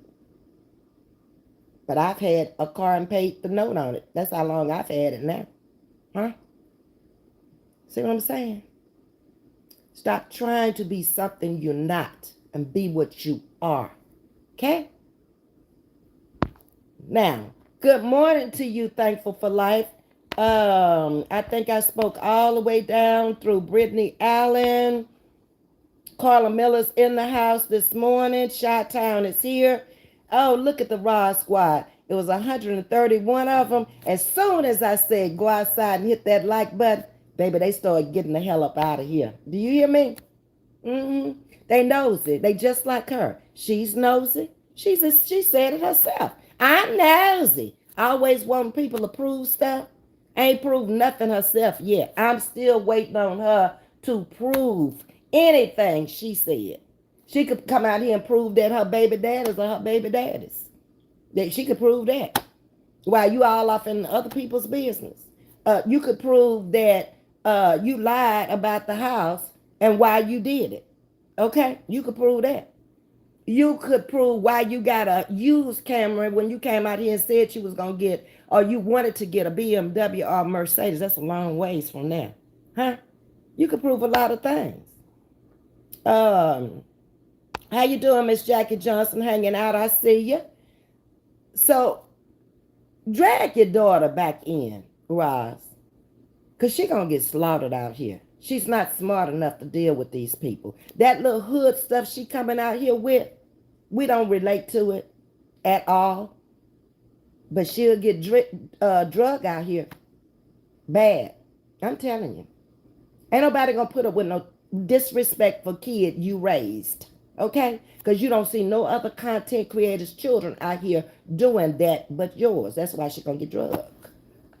But I've had a car and paid the note on it. That's how long I've had it now. Huh? See what I'm saying? Stop trying to be something you're not and be what you are. Okay? Now, good morning to you, Thankful for Life. I think I spoke all the way down through Brittany Allen. Carla Miller's in the house this morning. Chi-Town is here. Oh, look at the Raw Squad. It was 131 of them. As soon as I said go outside and hit that like button, baby, they started getting the hell up out of here. Do you hear me? They nosy. They just like her. She's nosy. She said it herself. I'm nosy. Always wanting people to prove stuff. Ain't proved nothing herself yet. I'm still waiting on her to prove anything she said. She could come out here and prove that her baby daddies are her baby daddies. That she could prove that. While you all off in other people's business. You could prove that you lied about the house and why you did it. Okay? You could prove that. You could prove why you got a used camera when you came out here and said you was going to get, or you wanted to get a BMW or a Mercedes. That's a long ways from there. Huh? You could prove a lot of things. How you doing, Miss Jackie Johnson? Hanging out, I see you. So, drag your daughter back in, Roz. Because she going to get slaughtered out here. She's not smart enough to deal with these people. That little hood stuff she coming out here with, we don't relate to it at all. But she'll get drug out here. Bad. I'm telling you. Ain't nobody going to put up with no disrespectful kid you raised. Okay? Because you don't see no other content creators' children out here doing that but yours. That's why she's going to get drugged.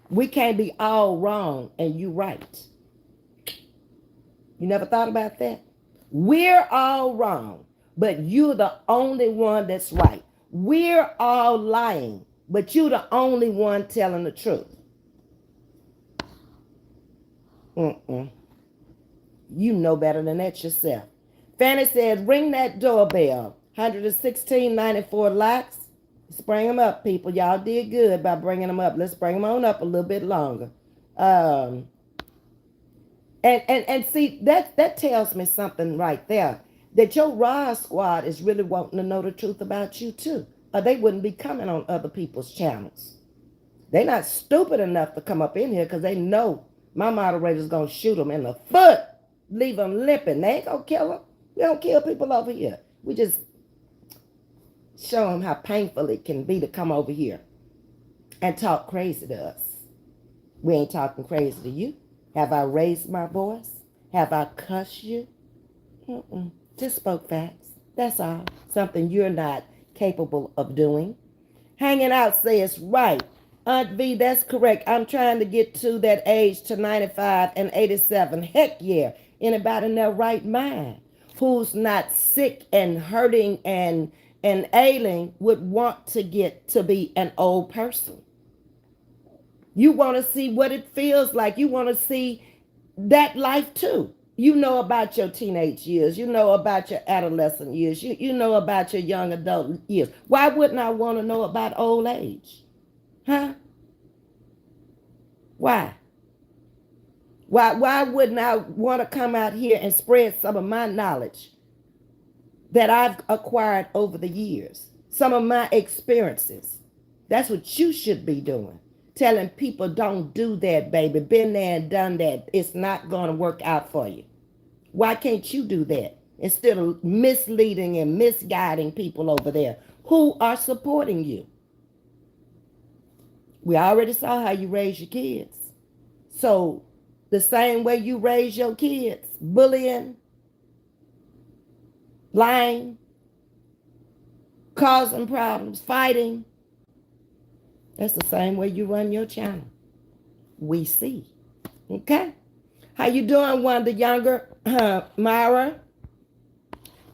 We can't be all wrong and you right. You never thought about that? We're all wrong, but you're the only one that's right. We're all lying, but you're the only one telling the truth. You know better than that yourself. Fanny said, ring that doorbell. 116.94 likes. Let's bring them up, people. Y'all did good by bringing them up. Let's bring them on up a little bit longer. And see, that tells me something right there. That your Raw Squad is really wanting to know the truth about you too. Or they wouldn't be coming on other people's channels. They're not stupid enough to come up in here because they know my moderator's going to shoot them in the foot. Leave them limping. They ain't going to kill them. We don't kill people over here. We just show them how painful it can be to come over here and talk crazy to us. We ain't talking crazy to you. Have I raised my voice? Have I cussed you? Just spoke facts. That's all. Something you're not capable of doing. Hanging out says right. Aunt V, that's correct. I'm trying to get to that age to 95 and 87. Heck yeah. Anybody in their right mind who's not sick and hurting and ailing would want to get to be an old person. You want to see what it feels like. You want to see that life too. You know about your teenage years. You know about your adolescent years. You know about your young adult years. Why wouldn't I want to know about old age? Huh? Why? Why wouldn't I want to come out here and spread some of my knowledge that I've acquired over the years? Some of my experiences. That's what you should be doing. Telling people don't do that, baby. Been there and done that. It's not going to work out for you. Why can't you do that? Instead of misleading and misguiding people over there who are supporting you. We already saw how you raise your kids. So the same way you raise your kids, bullying, lying, causing problems, fighting, that's the same way you run your channel. We see. Okay? How you doing, Wanda Younger? Myra?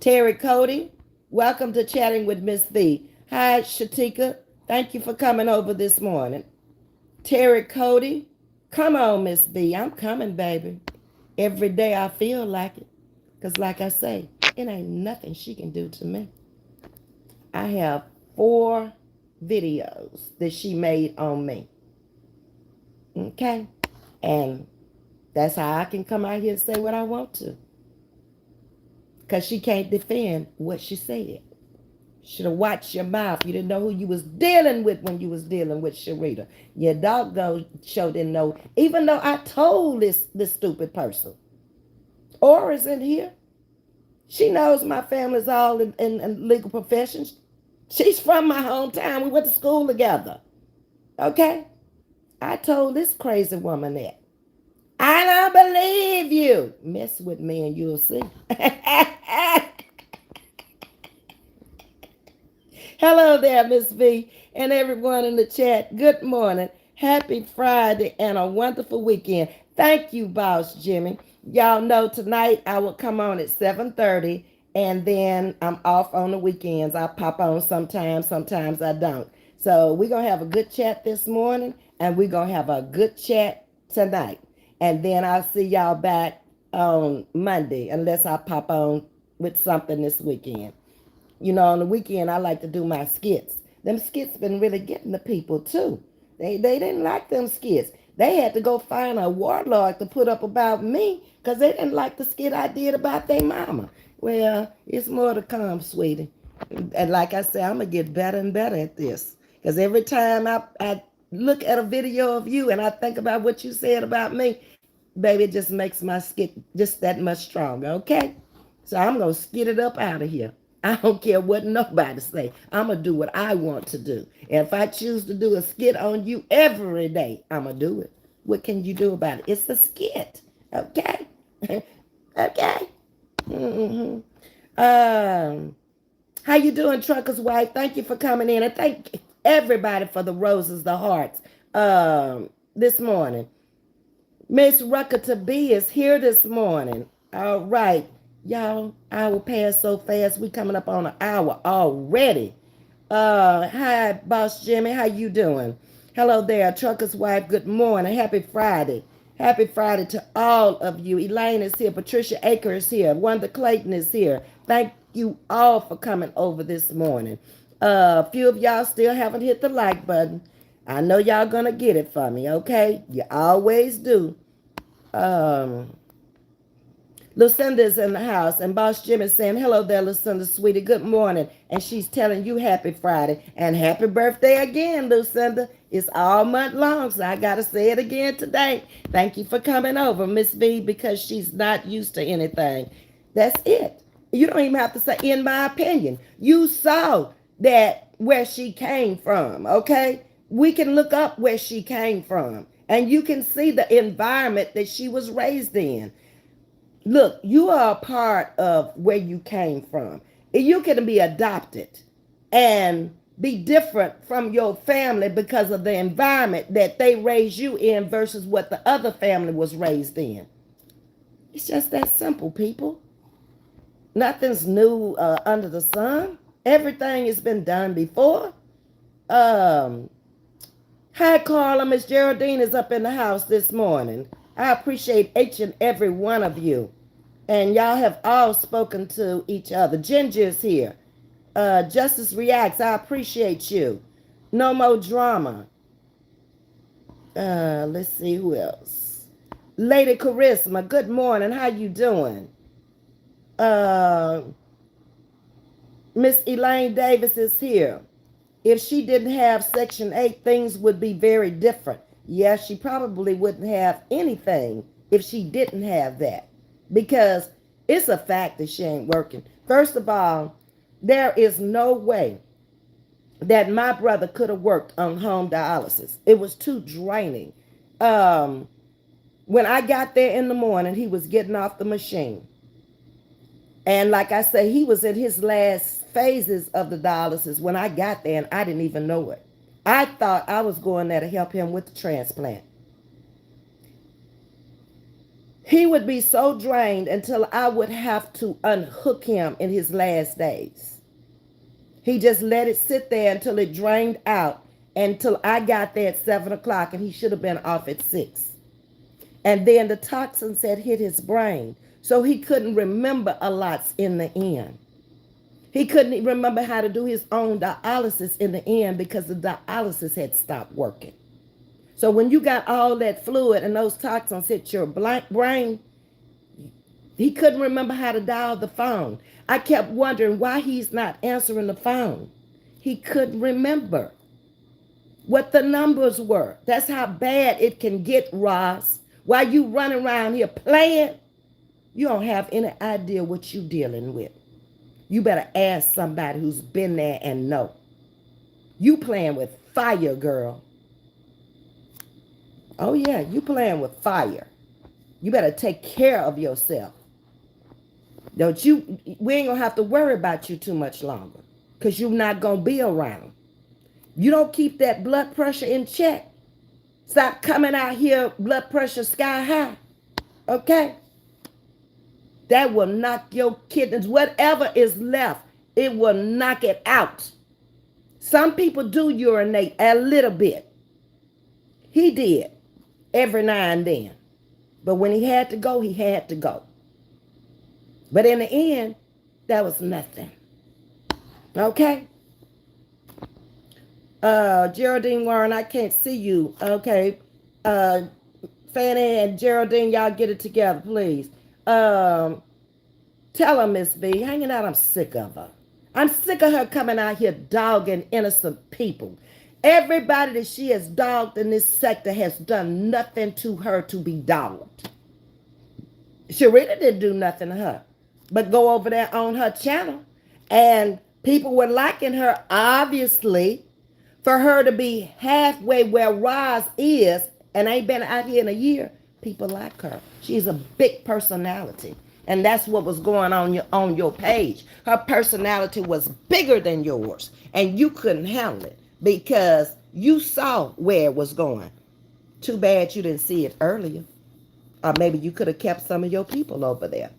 Terry Cody? Welcome to Chatting with Ms.V. Hi, Shatika. Thank you for coming over this morning. Terry Cody? Come on, Ms.V. I'm coming, baby. Every day I feel like it. Because like I say, it ain't nothing she can do to me. I have 4 videos that she made on me. Okay? And that's how I can come out here and say what I want to. Because she can't defend what she said. Should have watched your mouth. You didn't know who you was dealing with when you was dealing with Sharita. Your doggone show didn't know. Even though I told this stupid person. Aura's in here. She knows my family's all in legal professions. She's from my hometown. We went to school together. Okay? I told this crazy woman that. I don't believe you. Mess with me and you'll see. Hello there, Ms.V. and everyone in the chat. Good morning. Happy Friday and a wonderful weekend. Thank you, Boss Jimmy. Y'all know tonight I will come on at 7:30 and then I'm off on the weekends. I pop on sometimes I don't. So we're going to have a good chat this morning and we're going to have a good chat tonight. And then I'll see y'all back on Monday unless I pop on with something this weekend. You know, on the weekend, I like to do my skits. Them skits been really getting the people, too. They didn't like them skits. They had to go find a warlord to put up about me because they didn't like the skit I did about their mama. Well, it's more to come, sweetie. And like I said, I'm going to get better and better at this. Because every time I look at a video of you and I think about what you said about me, baby, it just makes my skit just that much stronger, okay? So I'm going to skit it up out of here. I don't care what nobody say. I'm going to do what I want to do. And if I choose to do a skit on you every day, I'm going to do it. What can you do about it? It's a skit. Okay? Okay? Mm-hmm. How you doing, Trucker's Wife? Thank you for coming in. And thank everybody for the roses, the hearts this morning. Miss Rucker to be is here this morning. All right. Y'all, hour passed so fast. We coming up on an hour already. Hi, Boss Jimmy. How you doing? Hello there, Trucker's Wife. Good morning. Happy Friday. Happy Friday to all of you. Elaine is here. Patricia Aker is here. Wanda Clayton is here. Thank you all for coming over this morning. A few of y'all still haven't hit the like button. I know y'all gonna get it for me, okay? You always do. Lucinda's in the house, and Boss Jim is saying, hello there, Lucinda, sweetie, good morning. And she's telling you happy Friday and happy birthday again, Lucinda. It's all month long, so I got to say it again today. Thank you for coming over, Miss V, because she's not used to anything. That's it. You don't even have to say, in my opinion. You saw that where she came from, okay? We can look up where she came from, and you can see the environment that she was raised in. Look, you are a part of where you came from. You can be adopted and be different from your family because of the environment that they raised you in versus what the other family was raised in. It's just that simple, people. Nothing's new under the sun. Everything has been done before. Um, Hi, Carla. Miss Geraldine is up in the house this morning. I appreciate each and every one of you. And y'all have all spoken to each other. Ginger's here. Justice Reacts. I appreciate you. No more drama. Let's see who else. Lady Charisma. Good morning. How you doing? Uh, Miss Elaine Davis is here. If she didn't have Section 8, things would be very different. Yes, she probably wouldn't have anything if she didn't have that. Because it's a fact that she ain't working. First of all, there is no way that my brother could have worked on home dialysis. It was too draining. Um, when I got there in the morning, he was getting off the machine. And like I say, he was in his last phases of the dialysis when I got there, and I didn't even know it. I thought I was going there to help him with the transplant. He would be so drained until I would have to unhook him in his last days. He just let it sit there until it drained out, until I got there at 7 o'clock, and he should have been off at 6. And then the toxins had hit his brain, so he couldn't remember a lot in the end. He couldn't remember how to do his own dialysis in the end because the dialysis had stopped working. So when you got all that fluid and those toxins hit your brain, he couldn't remember how to dial the phone. I kept wondering why he's not answering the phone. He couldn't remember what the numbers were. That's how bad it can get, Ross. While you running around here playing, you don't have any idea what you're dealing with. You better ask somebody who's been there and know. You playing with fire, girl. Oh yeah, you playing with fire. You better take care of yourself. Don't you? We ain't gonna have to worry about you too much longer, cause you're not gonna be around. You don't keep that blood pressure in check. Stop coming out here, blood pressure sky high. Okay? That will knock your kidneys, whatever is left, it will knock it out. Some people do urinate a little bit. He did every now and then. But when he had to go, he had to go. But in the end, that was nothing. Okay? Geraldine Warren, I can't see you. Okay. Fanny and Geraldine, y'all get it together, please. Tell her, Ms.V, hanging out, I'm sick of her. I'm sick of her coming out here dogging innocent people. Everybody that she has dogged in this sector has done nothing to her to be dogged. Sharita didn't do nothing to her, but go over there on her channel. And people were liking her, obviously, for her to be halfway where Roz is and ain't been out here in a year. People like her. She's a big personality. And that's what was going on your page. Her personality was bigger than yours. And you couldn't handle it because you saw where it was going. Too bad you didn't see it earlier. Or maybe you could have kept some of your people over there.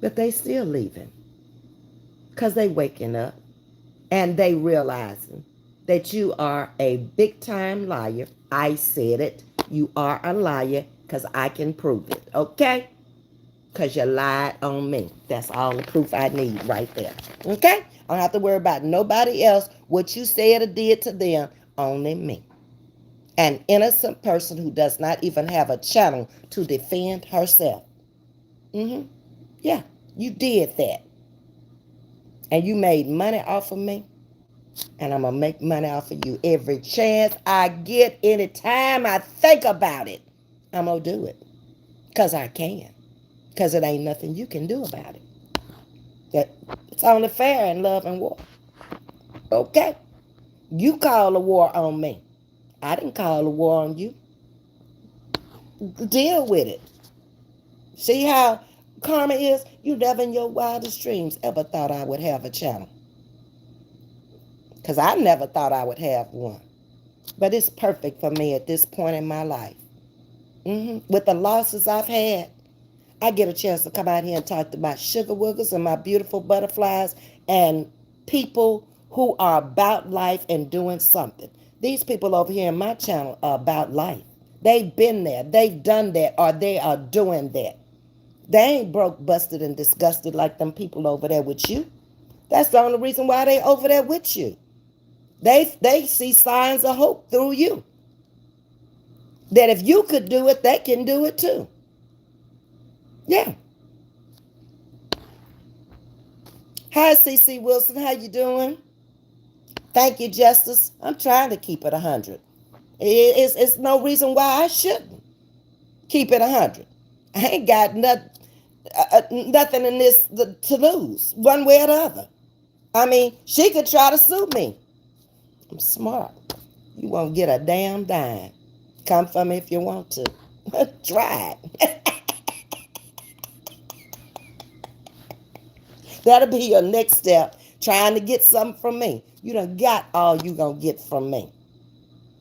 But they still leaving. Because they waking up. And they realizing that you are a big time liar. I said it. You are a liar because I can prove it. Okay? Because you lied on me. That's all the proof I need right there. Okay? I don't have to worry about nobody else, what you said or did to them, only me. An innocent person who does not even have a channel to defend herself. Yeah, you did that. And you made money off of me. And I'm going to make money off of you every chance I get, anytime I think about it. I'm going to do it. Because I can. Because it ain't nothing you can do about it. It's only fair in love and war. Okay? You call a war on me. I didn't call a war on you. Deal with it. See how karma is? You never in your wildest dreams ever thought I would have a channel. because I never thought I would have one. But it's perfect for me at this point in my life. With the losses I've had, I get a chance to come out here and talk to my sugar woogers and my beautiful butterflies and people who are about life and doing something. These people over here in my channel are about life. They've been there, they've done that, or they are doing that. They ain't broke, busted, and disgusted like them people over there with you. That's the only reason why they over there with you. They see signs of hope through you. That if you could do it, they can do it too. Yeah. Hi, CC Wilson. How you doing? Thank you, Justice. I'm trying to keep it 100. It's no reason why I shouldn't keep it 100. I ain't got nothing in this to lose, one way or the other. I mean, she could try to sue me. I'm smart. You won't get a damn dime. Come for me if you want to. Try it. That'll be your next step, trying to get something from me. You done got all you gonna get from me.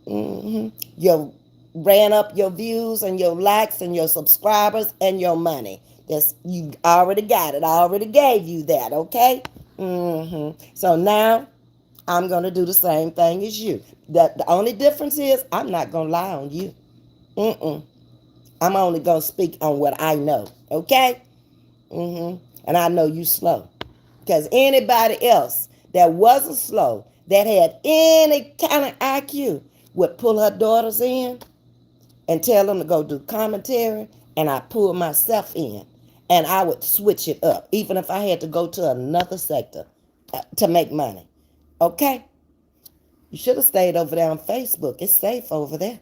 You ran up your views and your likes and your subscribers and your money. You already got it. I already gave you that, okay? So now I'm gonna do the same thing as you. The only difference is I'm not gonna lie on you. I'm only gonna speak on what I know, okay? And I know you slow. Because anybody else that wasn't slow, that had any kind of IQ, would pull her daughters in and tell them to go do commentary, and I pull myself in. And I would switch it up, even if I had to go to another sector to make money. Okay? You should have stayed over there on Facebook. It's safe over there.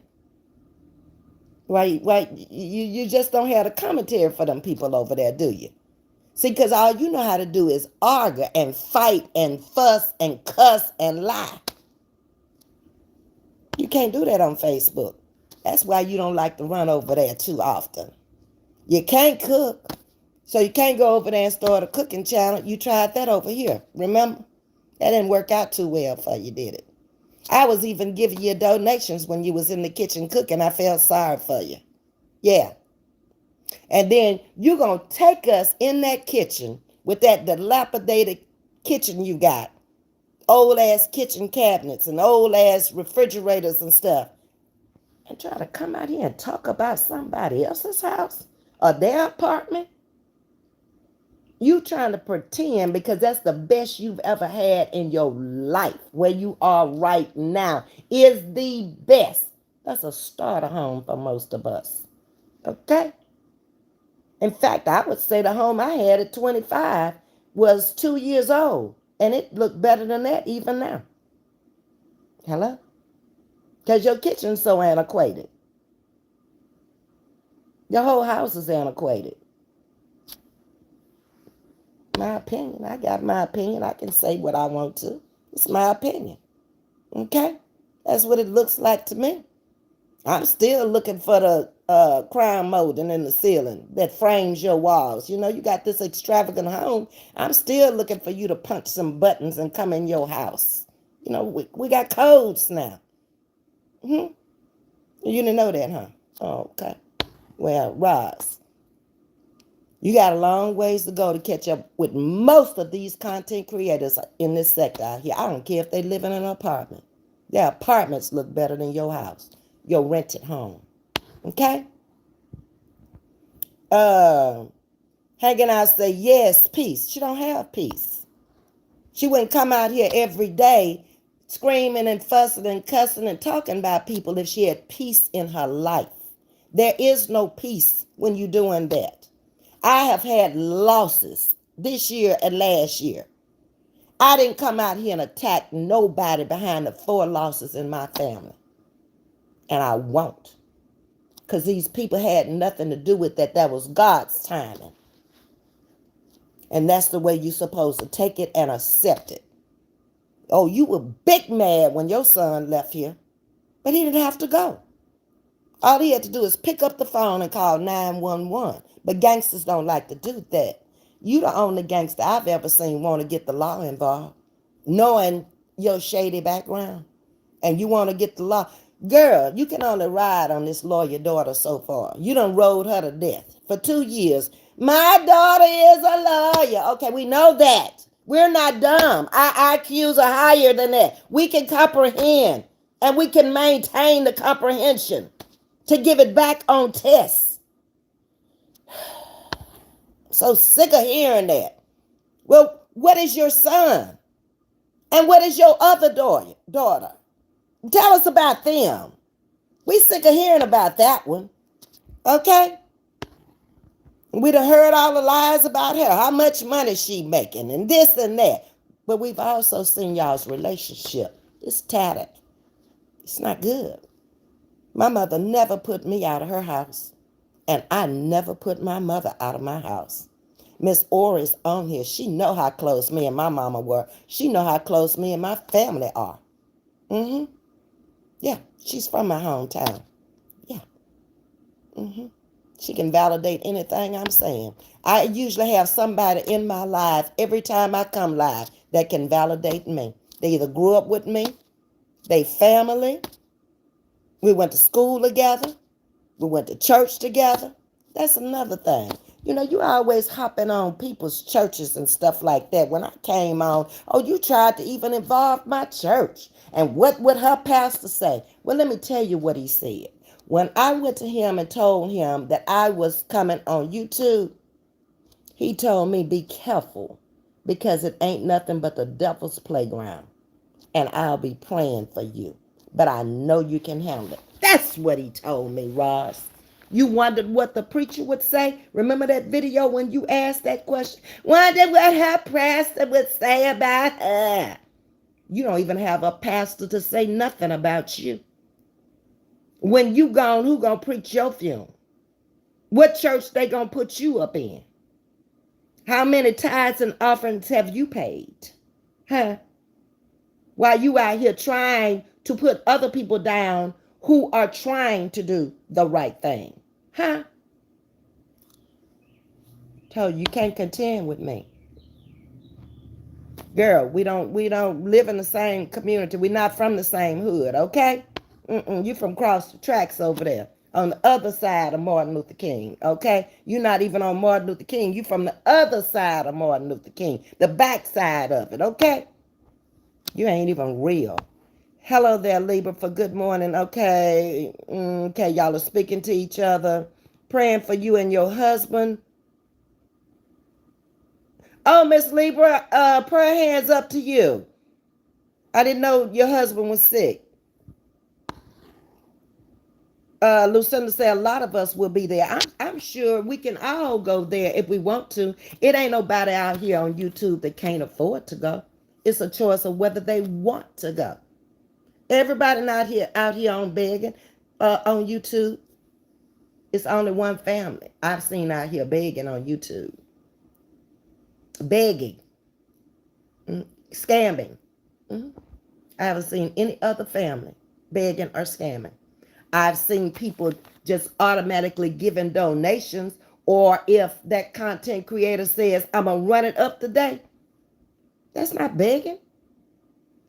Right? You just don't have the commentary for them people over there, do you? See, because all you know how to do is argue and fight and fuss and cuss and lie. You can't do that on Facebook. That's why you don't like to run over there too often. You can't cook, so you can't go over there and start a cooking channel. You tried that over here, remember? That didn't work out too well for you, did it? I was even giving you donations when you was in the kitchen cooking. I felt sorry for you. Yeah. And then you're going to take us in that kitchen with that dilapidated kitchen you got. Old ass kitchen cabinets and old ass refrigerators and stuff. And try to come out here and talk about somebody else's house or their apartment. You trying to pretend because that's the best you've ever had in your life. Where you are right now is the best. That's a starter home for most of us. Okay? In fact, I would say the home I had at 25 was 2 years old. And it looked better than that even now. Hello? Because your kitchen's so antiquated. Your whole house is antiquated. My opinion. I got my opinion. I can say what I want to. It's my opinion. Okay? That's what it looks like to me. I'm still looking for the crown molding in the ceiling that frames your walls. You know, you got this extravagant home. I'm still looking for you to punch some buttons and come in your house. You know, we got codes now. You didn't know that, huh? Oh, okay. Well, Roz, you got a long ways to go to catch up with most of these content creators in this sector out here. I don't care if they live in an apartment. Their apartments look better than your house, your rented home. Okay? Hanging out say, yes, peace. She don't have peace. She wouldn't come out here every day screaming and fussing and cussing and talking about people if she had peace in her life. There is no peace when you're doing that. I have had losses this year and last year. I didn't come out here and attack nobody behind the 4 losses in my family. And I won't. Because these people had nothing to do with that. That was God's timing. And that's the way you're supposed to take it and accept it. Oh, you were big mad when your son left here. But he didn't have to go. All he had to do is pick up the phone and call 911. But gangsters don't like to do that. You the only gangster I've ever seen want to get the law involved. Knowing your shady background and you want to get the law. Girl, you can only ride on this lawyer daughter so far. You done rode her to death for 2 years. My daughter is a lawyer. Okay, we know that. We're not dumb. Our IQs are higher than that. We can comprehend and we can maintain the comprehension to give it back on tests. So sick of hearing that. Well, what is your son? And what is your other daughter? Tell us about them. We sick of hearing about that one. Okay? We done heard all the lies about her, how much money she making, and this and that. But we've also seen y'all's relationship. It's tattered. It's not good. My mother never put me out of her house. And I never put my mother out of my house. Miss Orr's on here. She know how close me and my mama were. She know how close me and my family are. Mm-hmm. Yeah, she's from my hometown. Yeah. Mm-hmm. She can validate anything I'm saying. I usually have somebody in my life every time I come live that can validate me. They either grew up with me, they family, we went to school together, we went to church together. That's another thing. You know, you always hopping on people's churches and stuff like that. When I came on, oh, you tried to even involve my church. And what would her pastor say? Well, let me tell you what he said. When I went to him and told him that I was coming on YouTube, he told me, be careful because it ain't nothing but the devil's playground. And I'll be praying for you. But I know you can handle it. That's what he told me, Ross. You wondered what the preacher would say? Remember that video when you asked that question? Wondered what her pastor would say about her. You don't even have a pastor to say nothing about you. When you gone, who gonna preach your funeral? What church they gonna put you up in? How many tithes and offerings have you paid? Huh? While you out here trying to put other people down who are trying to do the right thing. Huh? Told you can't contend with me. Girl, we don't live in the same community. We're not from the same hood, okay? You from across the tracks over there on the other side of Martin Luther King, okay? You're not even on Martin Luther King. You from the other side of Martin Luther King, the back side of it, okay? You ain't even real. Hello there, Libra, for good morning. Okay, okay, y'all are speaking to each other, praying for you and your husband. Oh, Miss Libra, prayer hands up to you. I didn't know your husband was sick. Lucinda said a lot of us will be there. I'm sure we can all go there if we want to. It ain't nobody out here on YouTube that can't afford to go. It's a choice of whether they want to go. Everybody not here out here on begging on YouTube. It's only one family I've seen out here begging on YouTube. Begging. Scamming. I haven't seen any other family begging or scamming. I've seen people just automatically giving donations, or if that content creator says, I'm going to run it up today, that's not begging.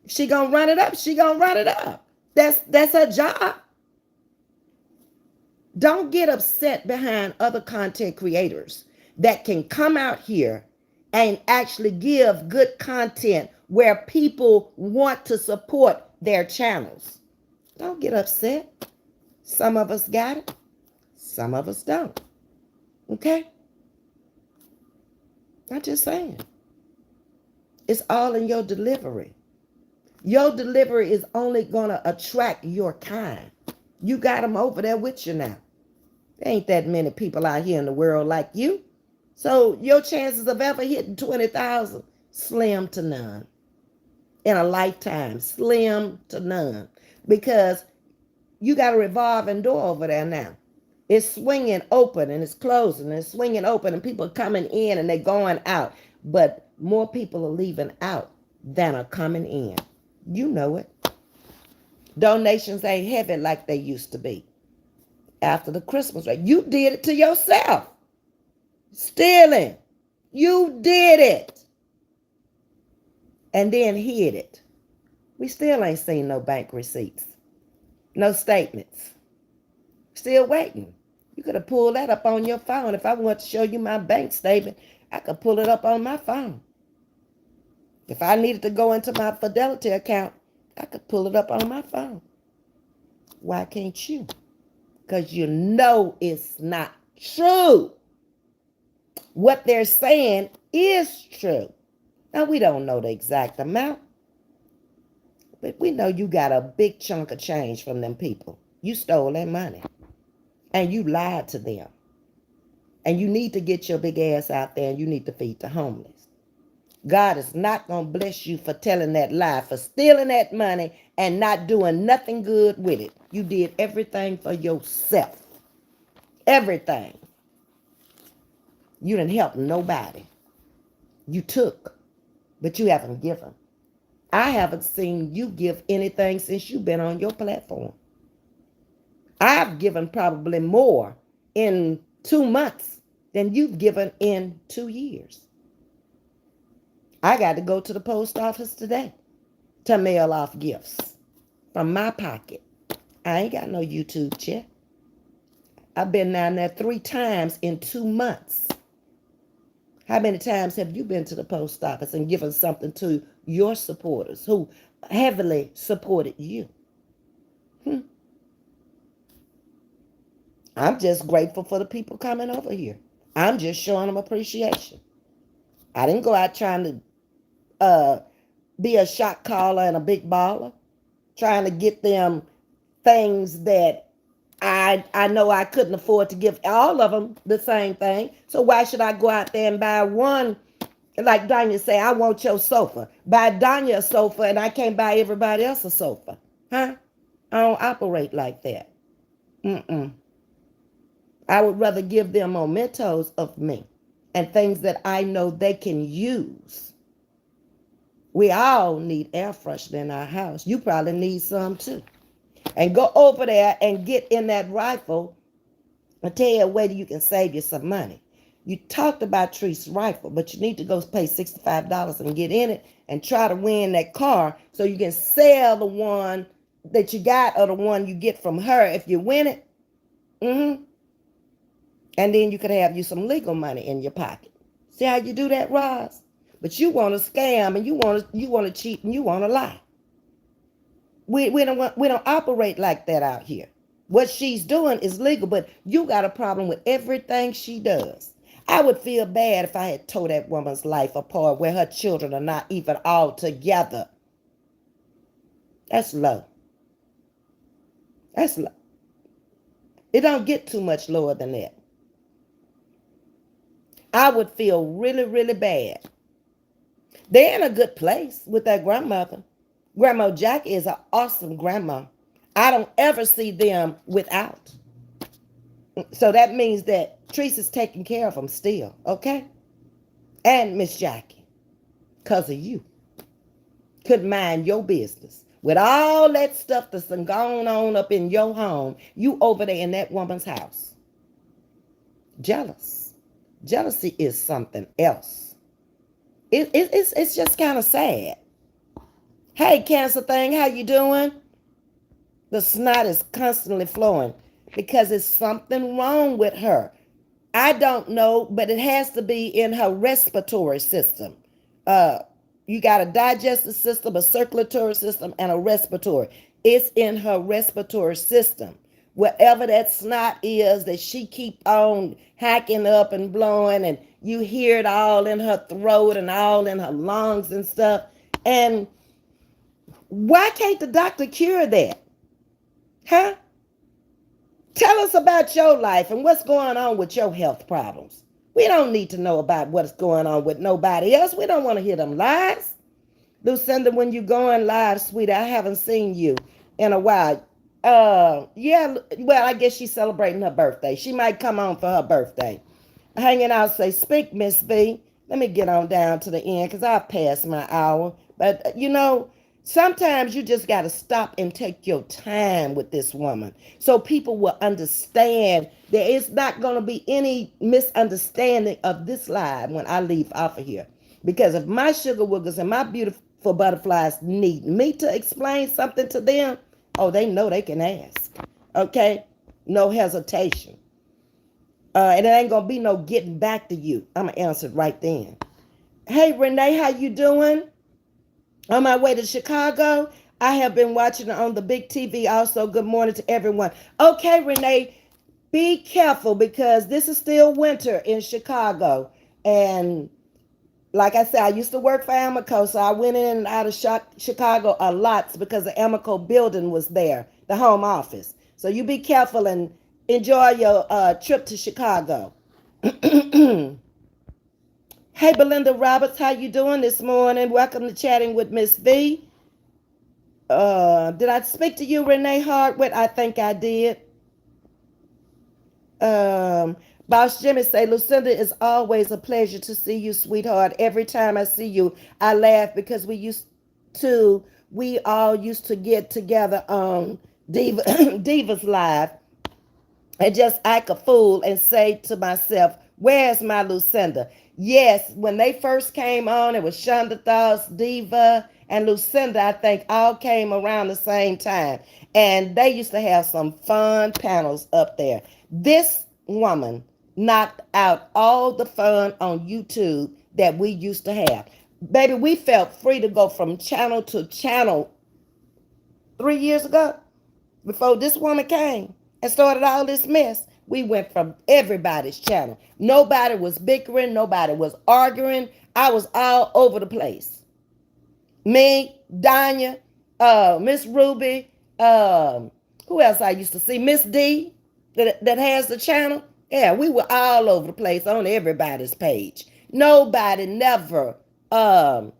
She going to run it up. She going to run it up. That's her job. Don't get upset behind other content creators that can come out here and actually give good content where people want to support their channels. Don't get upset. Some of us got it. Some of us don't. Okay? I'm just saying. It's all in your delivery. Your delivery is only going to attract your kind. You got them over there with you now. There ain't that many people out here in the world like you. So your chances of ever hitting 20,000, slim to none. In a lifetime, slim to none. Because you got a revolving door over there now. It's swinging open and it's closing and it's swinging open and people are coming in and they're going out. But more people are leaving out than are coming in. You know it. Donations ain't heavy like they used to be. After the Christmas rate, you did it to yourself. Stealing. You did it. And then hid it. We still ain't seen no bank receipts, no statements. Still waiting. You could have pulled that up on your phone. If I want to show you my bank statement, I could pull it up on my phone. If I needed to go into my Fidelity account, I could pull it up on my phone. Why can't you? Because you know it's not true. What they're saying is true. Now, we don't know the exact amount, but we know you got a big chunk of change from them people. You stole their money and you lied to them. And you need to get your big ass out there and you need to feed the homeless. God is not going to bless you for telling that lie, for stealing that money and not doing nothing good with it. You did everything for yourself. Everything. You didn't help nobody. You took, but you haven't given. I haven't seen you give anything since you've been on your platform. I've given probably more in 2 months than you've given in 2 years. I got to go to the post office today to mail off gifts from my pocket. I ain't got no YouTube check. I've been down there 3 times in 2 months. How many times have you been to the post office and given something to your supporters who heavily supported you? I'm just grateful for the people coming over here. I'm just showing them appreciation. I didn't go out trying to be a shot caller and a big baller, trying to get them things that I know I couldn't afford to give all of them the same thing. So why should I go out there and buy one, like Danya say, I want your sofa. Buy Danya a sofa and I can't buy everybody else a sofa. Huh? I don't operate like that. I would rather give them mementos of me and things that I know they can use. We all need air freshener in our house. You probably need some too. And go over there and get in that rifle and tell you a way that you can save you some money. You talked about Tree's rifle, but you need to go pay $65 and get in it and try to win that car so you can sell the one that you got or the one you get from her if you win it. And then you could have you some legal money in your pocket. See how you do that, Roz? But you want to scam and you want to cheat and you want to lie. We don't operate like that out here. What she's doing is legal, but you got a problem with everything she does. I would feel bad if I had tore that woman's life apart where her children are not even all together. That's low. That's low. It don't get too much lower than that. I would feel really, really bad. They're in a good place with their grandmother. Grandma Jackie is an awesome grandma. I don't ever see them without. So that means that Teresa's taking care of them still, okay? And Miss Jackie, because of you. Couldn't mind your business. With all that stuff that's gone on up in your home, you over there in that woman's house. Jealous. Jealousy is something else. It's just kind of sad. Hey, Cancer thing, how you doing? The snot is constantly flowing because it's something wrong with her. I don't know, but it has to be in her respiratory system. You got a digestive system, a circulatory system, and a respiratory. It's in her respiratory system. Wherever that snot is that she keep on hacking up and blowing, and you hear it all in her throat and all in her lungs and stuff. And why can't the doctor cure that? Huh? Tell us about your life and what's going on with your health problems. We don't need to know about what's going on with nobody else. We don't want to hear them lies. Lucinda, when you going live, sweetie, I haven't seen you in a while. Yeah, well, I guess she's celebrating her birthday. She might come on for her birthday. Hanging out, say, speak, Ms.V. Let me get on down to the end because I've passed my hour. But, sometimes you just got to stop and take your time with this woman so people will understand there is not going to be any misunderstanding of this live when I leave off of here. Because if my sugar woogers and my beautiful for butterflies need me to explain something to them, oh, they know they can ask. Okay? No hesitation. And it ain't gonna be no getting back to you. I'm gonna answer it right then. Hey Renee, how you doing? On my way to Chicago, I have been watching on the big TV also. Good morning to everyone. Okay, Renee, be careful because this is still winter in Chicago. And like I said, I used to work for Amoco, so I went in and out of Chicago a lot because the Amoco building was there, the home office. So you be careful and enjoy your trip to Chicago. Hey, Belinda Roberts, how you doing this morning? Welcome to Chatting with Ms.V. Did I speak to you, Renee Hardwick? I think I did. Um, Boss Jimmy say, Lucinda, it's always a pleasure to see you, sweetheart. Every time I see you, I laugh because we all used to get together on Divas Live and just act a fool and say to myself, where's my Lucinda? Yes, when they first came on, it was Shonda Thoughts, Diva, and Lucinda, I think, all came around the same time. And they used to have some fun panels up there. This woman knocked out all the fun on YouTube that we used to have. Baby, we felt free to go from channel to channel 3 years ago before this woman came and started all this mess. We went from everybody's channel. Nobody was bickering. Nobody was arguing. I was all over the place. Me, Danya, Miss Ruby, who else I used to see? Miss D, that has the channel. Yeah, we were all over the place on everybody's page. Nobody never told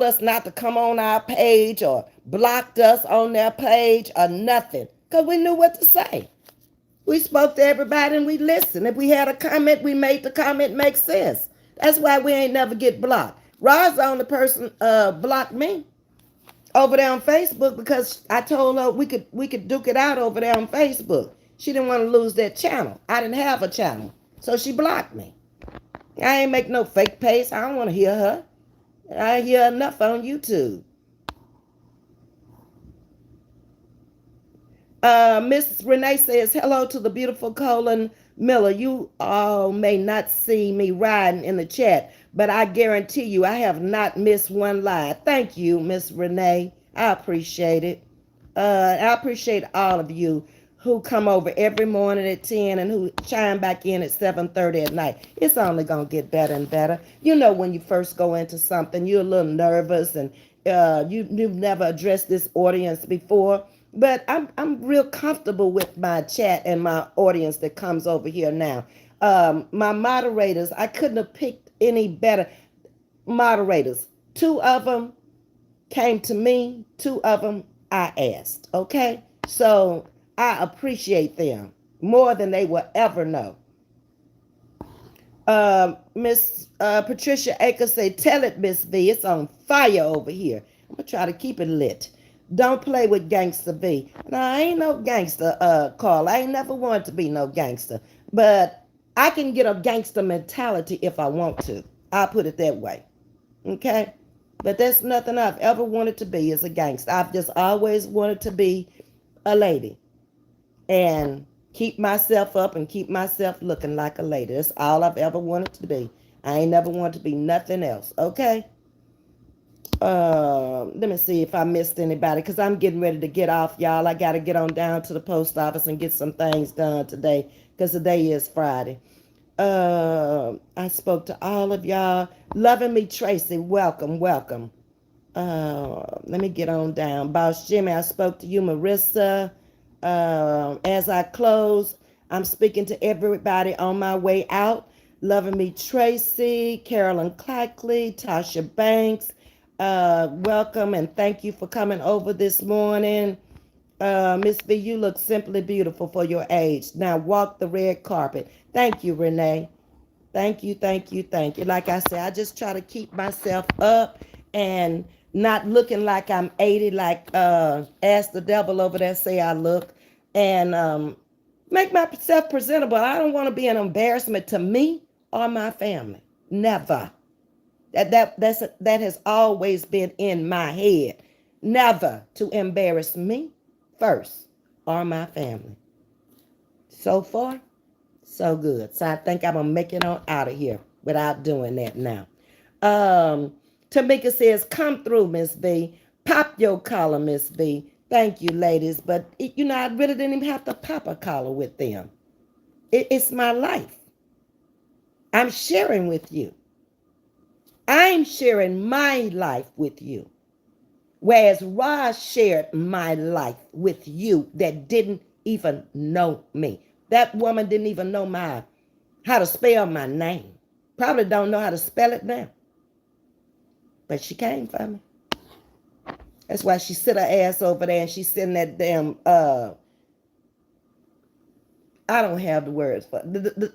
us not to come on our page or blocked us on their page or nothing because we knew what to say. We spoke to everybody and we listened. If we had a comment, we made the comment make sense. That's why we ain't never get blocked. Rod's the only person blocked me over there on Facebook because I told her we could duke it out over there on Facebook. She didn't want to lose that channel. I didn't have a channel, so she blocked me. I ain't make no fake page. I don't want to hear her. I hear enough on YouTube. Miss Renee says, hello to the beautiful Colin Miller. You all may not see me riding in the chat, but I guarantee you I have not missed one live. Thank you, Miss Renee. I appreciate it. I appreciate all of you who come over every morning at 10 and who chime back in at 7:30 at night. It's only going to get better and better. You know, when you first go into something, you're a little nervous and you've never addressed this audience before. But I'm real comfortable with my chat and my audience that comes over here now. My moderators, I couldn't have picked any better moderators. Two of them came to me, two of them I asked. Okay? So I appreciate them more than they will ever know. Miss Patricia Akers say, tell it, Miss V. It's on fire over here. I'm going to try to keep it lit. Don't play with Gangster V. No, I ain't no gangster, Carl. I ain't never wanted to be no gangster. But I can get a gangster mentality if I want to. I'll put it that way. Okay? But that's nothing I've ever wanted to be as a gangster. I've just always wanted to be a lady. And keep myself up and keep myself looking like a lady. That's all I've ever wanted to be. I ain't never wanted to be nothing else. Okay? Let me see if I missed anybody because I'm getting ready to get off, y'all. I got to get on down to the post office and get some things done today because today is Friday. I spoke to all of y'all. Loving Me Tracy, welcome, welcome. Let me get on down. Boss Jimmy, I spoke to you. Marissa. As I close, I'm speaking to everybody on my way out. Loving Me Tracy, Carolyn Clackley, Tasha Banks. Welcome and thank you for coming over this morning. Ms.V, you look simply beautiful for your age. Now walk the red carpet. Thank you, Renee. Thank you, thank you, thank you. Like I said, I just try to keep myself up and not looking like I'm 80, like Ask the Devil over there say I look, and make myself presentable. I don't want to be an embarrassment to me or my family. Never. That has always been in my head. Never to embarrass me first or my family. So far, so good. So I think I'm gonna make it on out of here without doing that now. Tamika says, "Come through, Miss V. Pop your collar, Miss V." Thank you, ladies. But I really didn't even have to pop a collar with them. It's my life. I'm sharing with you. I'm sharing my life with you. Whereas Roz shared my life with you that didn't even know me. That woman didn't even know how to spell my name. Probably don't know how to spell it now. But she came for me. That's why she sit her ass over there and she's sitting that damn I don't have the words for the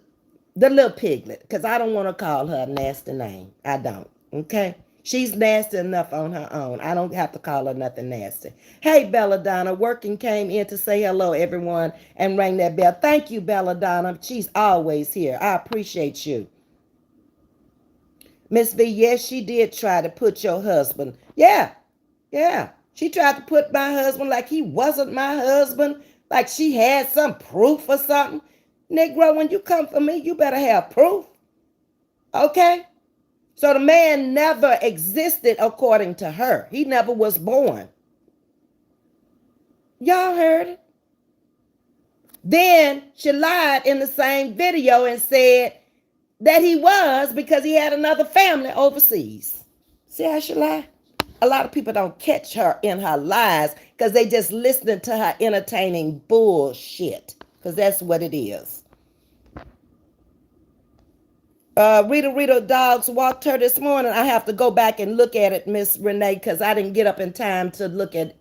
little piglet, because I don't want to call her a nasty name. I don't. Okay? She's nasty enough on her own. I don't have to call her nothing nasty. Hey, Belladonna, working came in to say hello, everyone, and rang that bell. Thank you, Belladonna. She's always here. I appreciate you. Miss V, yes, she did try to put your husband. Yeah, yeah. She tried to put my husband like he wasn't my husband, like she had some proof or something. Negro, when you come for me, you better have proof. Okay? So the man never existed according to her. He never was born. Y'all heard it. Then she lied in the same video and said that he was because he had another family overseas. See how she lied? A lot of people don't catch her in her lies because they just listening to her entertaining bullshit, because that's what it is. Rita Dogs walked her this morning. I have to go back and look at it, Miss Renee, because I didn't get up in time to look at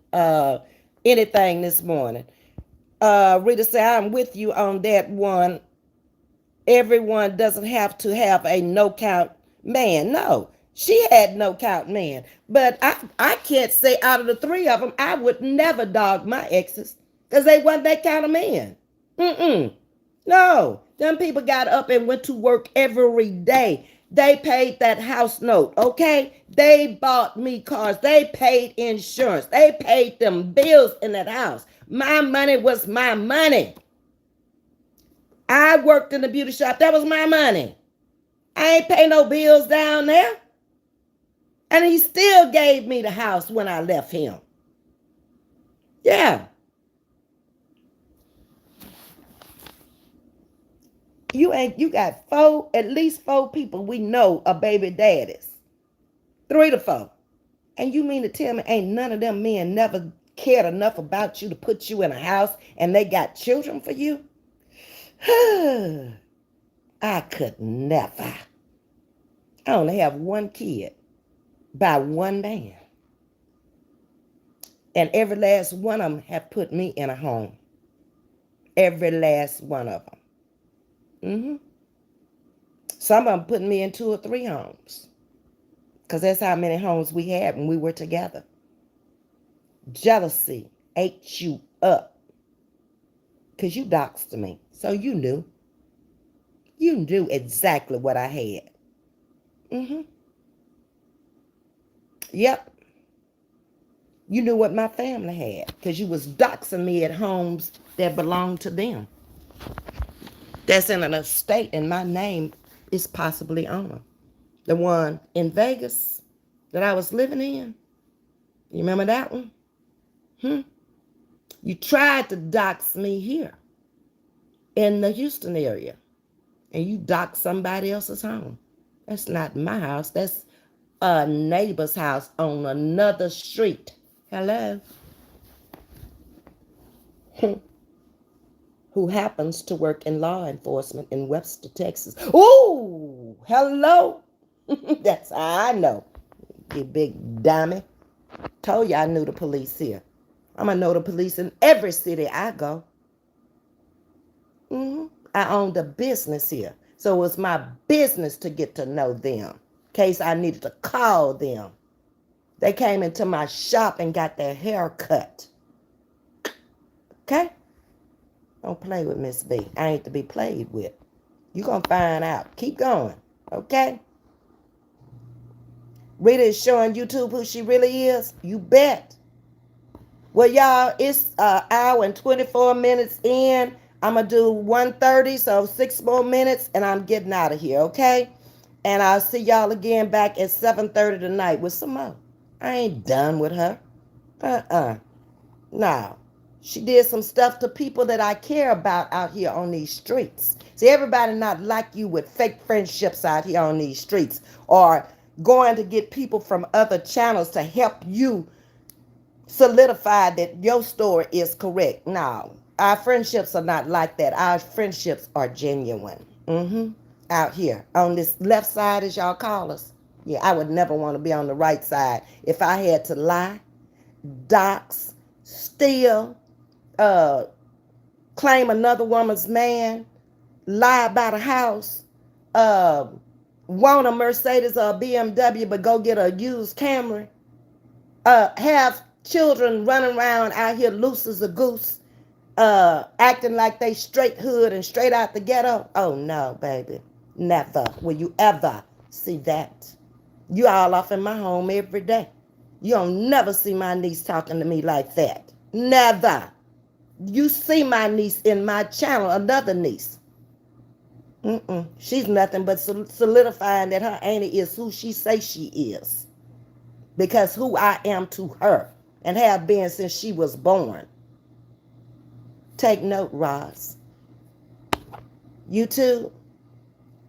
anything this morning. Rita said, I'm with you on that one. Everyone doesn't have to have a no count man. No, she had no count man. But I can't say out of the three of them, I would never dog my exes because they wasn't that kind of man. No, them people got up and went to work every day. They paid that house note, okay? They bought me cars. They paid insurance. They paid them bills in that house. My money was my money. I worked in the beauty shop. That was my money. I ain't pay no bills down there. And he still gave me the house when I left him. Yeah. You got at least four people we know are baby daddies. 3 to 4. And you mean to tell me ain't none of them men never cared enough about you to put you in a house and they got children for you? I could never. I only have one kid by one man. And every last one of them have put me in a home. Every last one of them. Some of them put me in 2 or 3 homes. Because that's how many homes we had when we were together. Jealousy ate you up. Because you doxed me. So you knew. You knew exactly what I had. Yep. You knew what my family had. Because you was doxing me at homes that belonged to them. That's in an estate and my name is possibly on them. The one in Vegas that I was living in. You remember that one? You tried to dox me here in the Houston area. And you doxed somebody else's home. That's not my house. That's a neighbor's house on another street. Hello? Who happens to work in law enforcement in Webster, Texas. Ooh, hello? That's how I know. You big dummy. Told you I knew the police here. I'm going to know the police in every city I go. I owned a business here. So it was my business to get to know them. In case I needed to call them. They came into my shop and got their hair cut. Okay? Don't play with Ms.V. I ain't to be played with. You gonna find out. Keep going. Okay? Rita is showing YouTube who she really is. You bet. Well, y'all, it's an hour and 24 minutes in. I'm going to do 1:30, so 6 more minutes, and I'm getting out of here, okay? And I'll see y'all again back at 7:30 tonight with some more. I ain't done with her. No. She did some stuff to people that I care about out here on these streets. See, everybody not like you with fake friendships out here on these streets or going to get people from other channels to help you solidify that your story is correct. No, our friendships are not like that. Our friendships are genuine. Out here on this left side, as y'all call us. Yeah, I would never want to be on the right side. If I had to lie, dox, steal, claim another woman's man, lie about a house, want a Mercedes or a BMW but go get a used Camry, have children running around out here loose as a goose, acting like they straight hood and straight out the ghetto. Oh no, baby. Never will you ever see that. You all off in my home every day. You don't never see my niece talking to me like that. Never. You see my niece in my channel, another niece. She's nothing but solidifying that her auntie is who she say she is. Because who I am to her and have been since she was born. Take note, Ross. You too.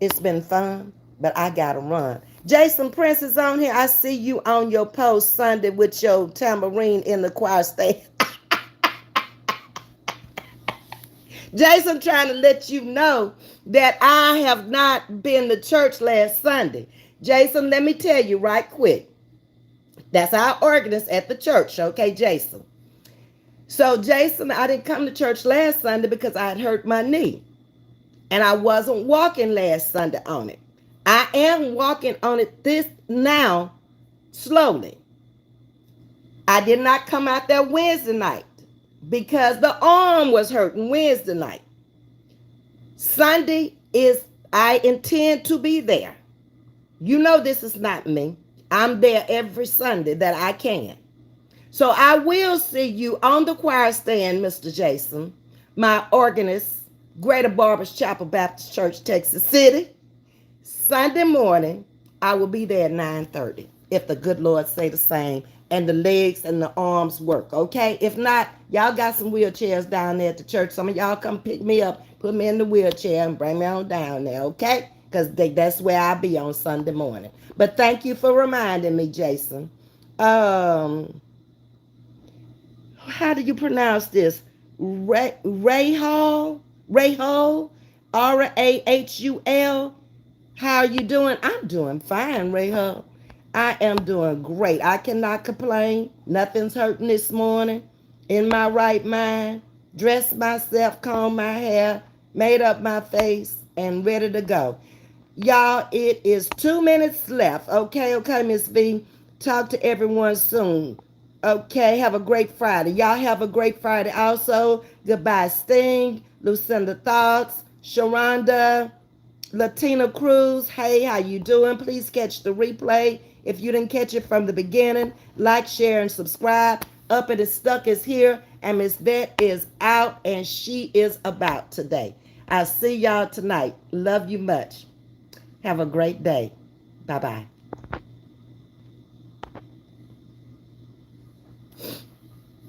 It's been fun, but I gotta run. Jason Prince is on here. I see you on your post Sunday with your tambourine in the choir stand. Jason trying to let you know that I have not been to church last Sunday. Jason, let me tell you right quick. That's our organist at the church, okay, Jason? So, Jason, I didn't come to church last Sunday because I had hurt my knee. And I wasn't walking last Sunday on it. I am walking on it this now, slowly. I did not come out there Wednesday night because the arm was hurting Wednesday night. Sunday is, I intend to be there. You know this is not me. I'm there every Sunday that I can. So I will see you on the choir stand, Mr. Jason, my organist, Greater Barbers Chapel Baptist Church, Texas City. Sunday morning, I will be there at 9:30, if the good Lord say the same, and the legs and the arms work, okay? If not, y'all got some wheelchairs down there at the church. Some of y'all come pick me up, put me in the wheelchair, and bring me on down there, okay? Because that's where I'll be on Sunday morning. But thank you for reminding me, Jason. How do you pronounce this? Rahul? Rahul? How are you doing? I'm doing fine, Rahul. I am doing great. I cannot complain. Nothing's hurting this morning. In my right mind. Dressed myself, combed my hair, made up my face, and ready to go. Y'all, it is 2 minutes left. Okay, Ms.V. Talk to everyone soon. Okay, have a great Friday. Y'all have a great Friday also. Goodbye, Sting, Lucinda Thoughts, Sharonda, Latina Cruz. Hey, how you doing? Please catch the replay. If you didn't catch it from the beginning, like, share, and subscribe. Up It Is Stuck is here, and Miss Vet is out, and she is about today. I'll see y'all tonight. Love you much. Have a great day. Bye-bye.